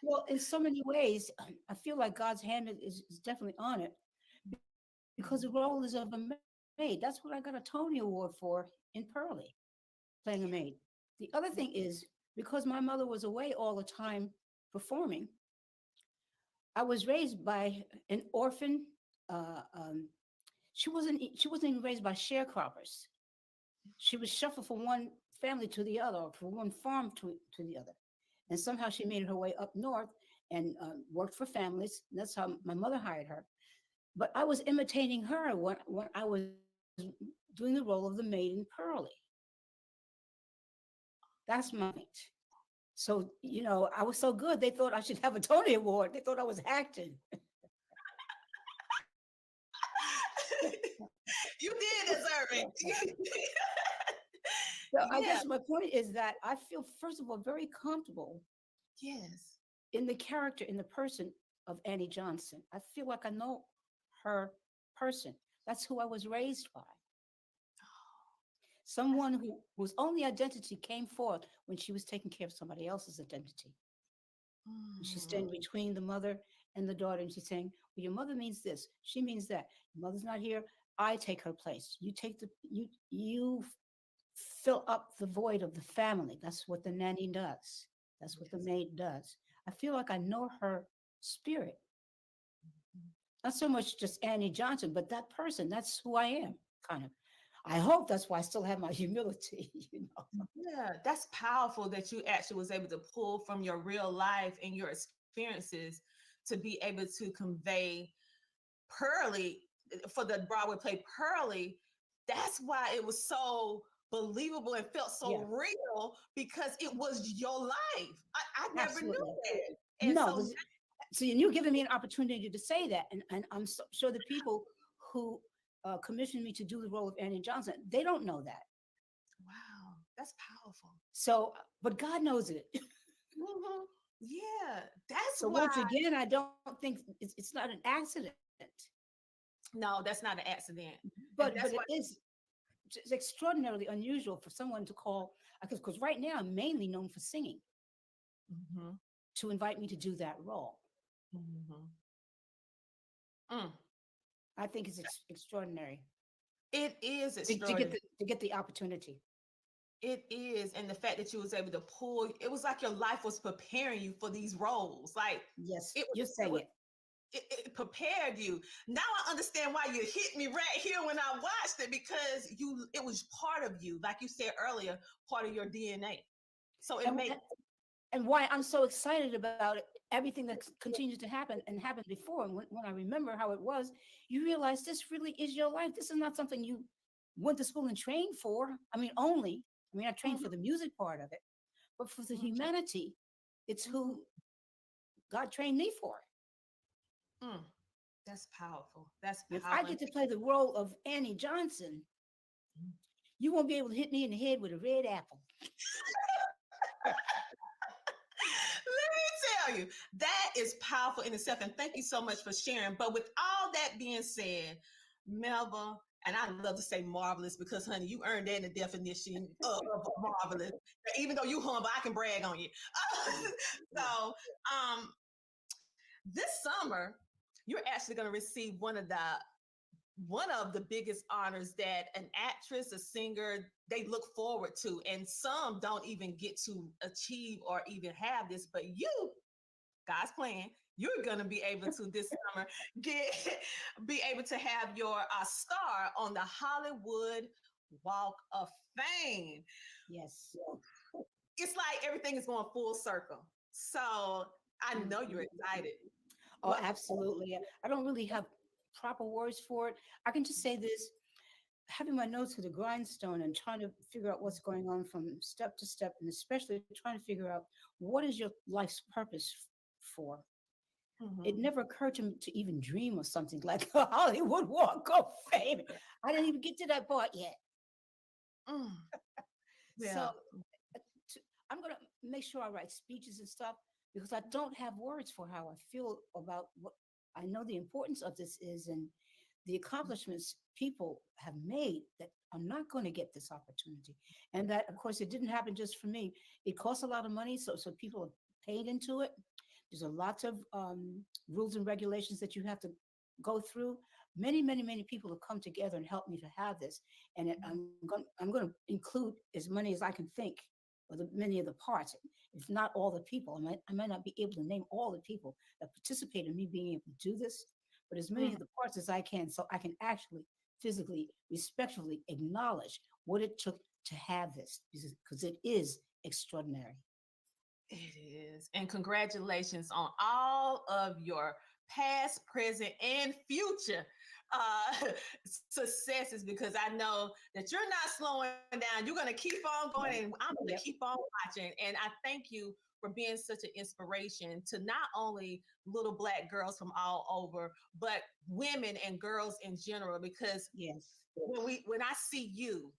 Well, in so many ways, I feel like God's hand is definitely on it because the role is of a maid. That's what I got a Tony Award for in Pearly, playing a maid. The other thing is because my mother was away all the time performing, I was raised by an orphan. She wasn't even raised by sharecroppers. She was shuffled from one family to the other, or from one farm to the other. And somehow she made her way up north and worked for families. And that's how my mother hired her. But I was imitating her when I was doing the role of the maid in Pearly. That's my point. So, I was so good, they thought I should have a Tony Award. They thought I was acting. You did deserve it. So I guess my point is that I feel, first of all, very comfortable in the character, in the person of Annie Johnson. I feel like I know her person. That's who I was raised by. Someone whose only identity came forth when she was taking care of somebody else's identity. She's standing between the mother and the daughter, and she's saying, well, your mother means this, she means that. Your mother's not here, I take her place. You fill up the void of the family. That's what the nanny does. That's what the maid does. I feel like I know her spirit. Not so much just Annie Johnson, but that person. That's who I am, kind of. I hope that's why I still have my humility, Yeah, that's powerful that you actually was able to pull from your real life and your experiences to be able to convey Pearlie for the Broadway play Pearlie. That's why it was so believable and felt so real, because it was your life. I never knew that. And no, so you're giving me an opportunity to say that, and I'm sure the people who commissioned me to do the role of Annie Johnson, they don't know that. Wow, that's powerful. So, but God knows it. Yeah, that's so why. Once again, I don't think it's not an accident. No, that's not an accident. But it is it's extraordinarily unusual for someone to call, because right now I'm mainly known for singing, to invite me to do that role. I think it's extraordinary. It is extraordinary. To get the opportunity. It is. And the fact that you was able to pull, it was like your life was preparing you for these roles. Like, yes, you're saying it. It prepared you. Now I understand why you hit me right here when I watched it, because it was part of you, like you said earlier, part of your DNA. So it made. And why I'm so excited about it, everything that continues to happen and happened before. And when I remember how it was, you realize this really is your life. This is not something you went to school and trained for. I trained for the music part of it, but for the humanity, it's who God trained me for. That's powerful. That's powerful. If I get to play the role of Annie Johnson, you won't be able to hit me in the head with a red apple. Let me tell you, that is powerful in itself. And thank you so much for sharing. But with all that being said, Melba, and I love to say marvelous, because, honey, you earned that in the definition of marvelous. Even though you humble, I can brag on you. So this summer, you're actually going to receive one of the biggest honors that an actress, a singer, they look forward to. And some don't even get to achieve or even have this, but you, God's plan, you're going to be able to this summer be able to have your star on the Hollywood Walk of Fame. Yes. It's like everything is going full circle. So I know you're excited. Oh, absolutely. I don't really have proper words for it. I can just say this, having my nose to the grindstone and trying to figure out what's going on from step to step, and especially trying to figure out what is your life's purpose for. It never occurred to me to even dream of something like a Hollywood Walk of Fame. I didn't even get to that part yet. Yeah. So I'm going to make sure I write speeches and stuff, because I don't have words for how I feel about what I know the importance of this is, and the accomplishments people have made that are not going to get this opportunity. And that, of course, it didn't happen just for me. It costs a lot of money, so people have paid into it. There's a lot of rules and regulations that you have to go through. Many people have come together and helped me to have this. And I'm going to include as many as I can think, or many of the parts, if not all the people. I might not be able to name all the people that participate in me being able to do this, but as many of the parts as I can, so I can actually physically, respectfully acknowledge what it took to have this, because it is extraordinary. It is. And congratulations on all of your past, present, and future successes, because I know that you're not slowing down. You're going to keep on going, and I'm going to keep on watching. And I thank you for being such an inspiration to not only little Black girls from all over, but women and girls in general, because when I see you,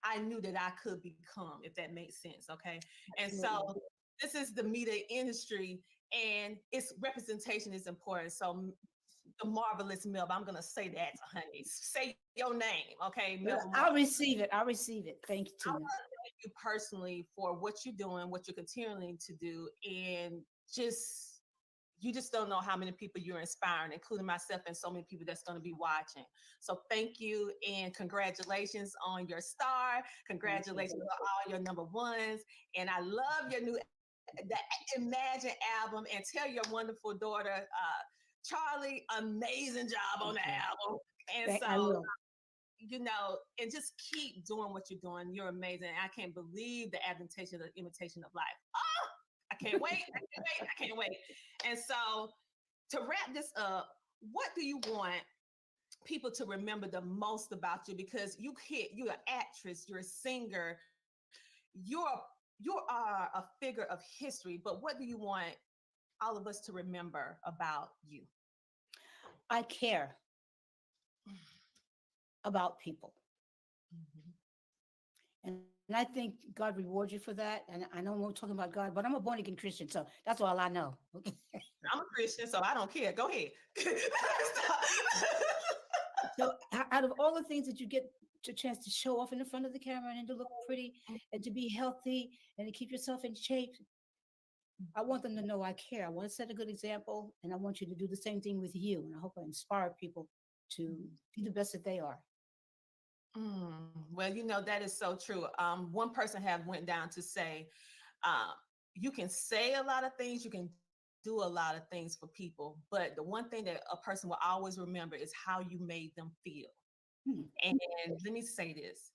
I knew that I could become, if that makes sense. Okay. And so this is the media industry, and its representation is important. So the marvelous Melba. I'm gonna say that, honey. Say your name, okay, Melba. I'll receive it. I'll receive it. Thank you, I Tina. want to thank you personally for what you're doing, what you're continuing to do, and you just don't know how many people you're inspiring, including myself and so many people that's going to be watching. So thank you and congratulations on your star. Congratulations on all your number ones. And I love your new the Imagine album, and tell your wonderful daughter, Charlie, amazing job on the album. And I will. you know, and just keep doing what you're doing. You're amazing. I can't believe the adaptation of Imitation of Life. Oh, I can't wait. I can't wait. And so to wrap this up, what do you want people to remember the most about you? Because you're an actress, you're a singer, you are a figure of history, but what do you want all of us to remember about you? I care about people. And I think God rewards you for that. And I know we're talking about God, but I'm a born again Christian, so that's all I know. I'm a Christian, so I don't care. Go ahead. So out of all the things that you get a chance to show off in the front of the camera and to look pretty and to be healthy and to keep yourself in shape, I want them to know I care. I want to set a good example, and I want you to do the same thing with you. And I hope I inspire people to be the best that they are. Well, you know, that is so true. One person went down to say, you can say a lot of things, you can do a lot of things for people, but the one thing that a person will always remember is how you made them feel. And let me say this.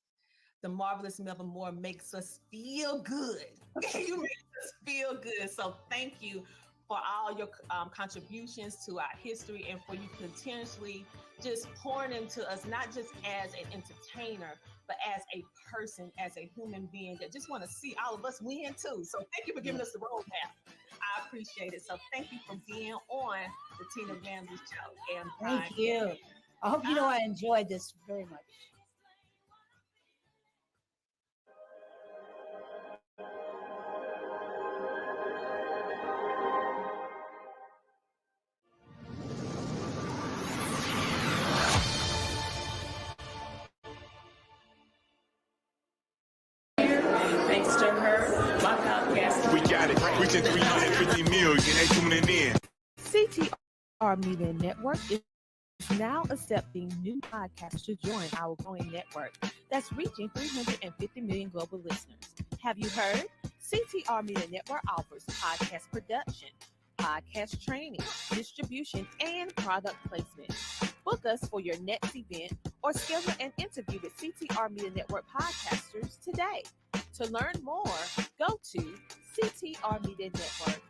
The marvelous Melba Moore makes us feel good. You make us feel good. So thank you for all your contributions to our history and for you continuously just pouring into us, not just as an entertainer, but as a person, as a human being that just want to see all of us win too. So thank you for giving us the roadmap. I appreciate it. So thank you for being on the Tina Ramsey Show. And thank you. I hope you know I enjoyed this very much. Thanks to her, my podcast. We got it. Reaching 350 million. They tuning in. CTR Media Network is now accepting new podcasts to join our growing network that's reaching 350 million global listeners. Have you heard? CTR Media Network offers podcast production, podcast training, distribution, and product placement. Book us for your next event or schedule an interview with CTR Media Network podcasters today. To learn more, go to CTR Media Network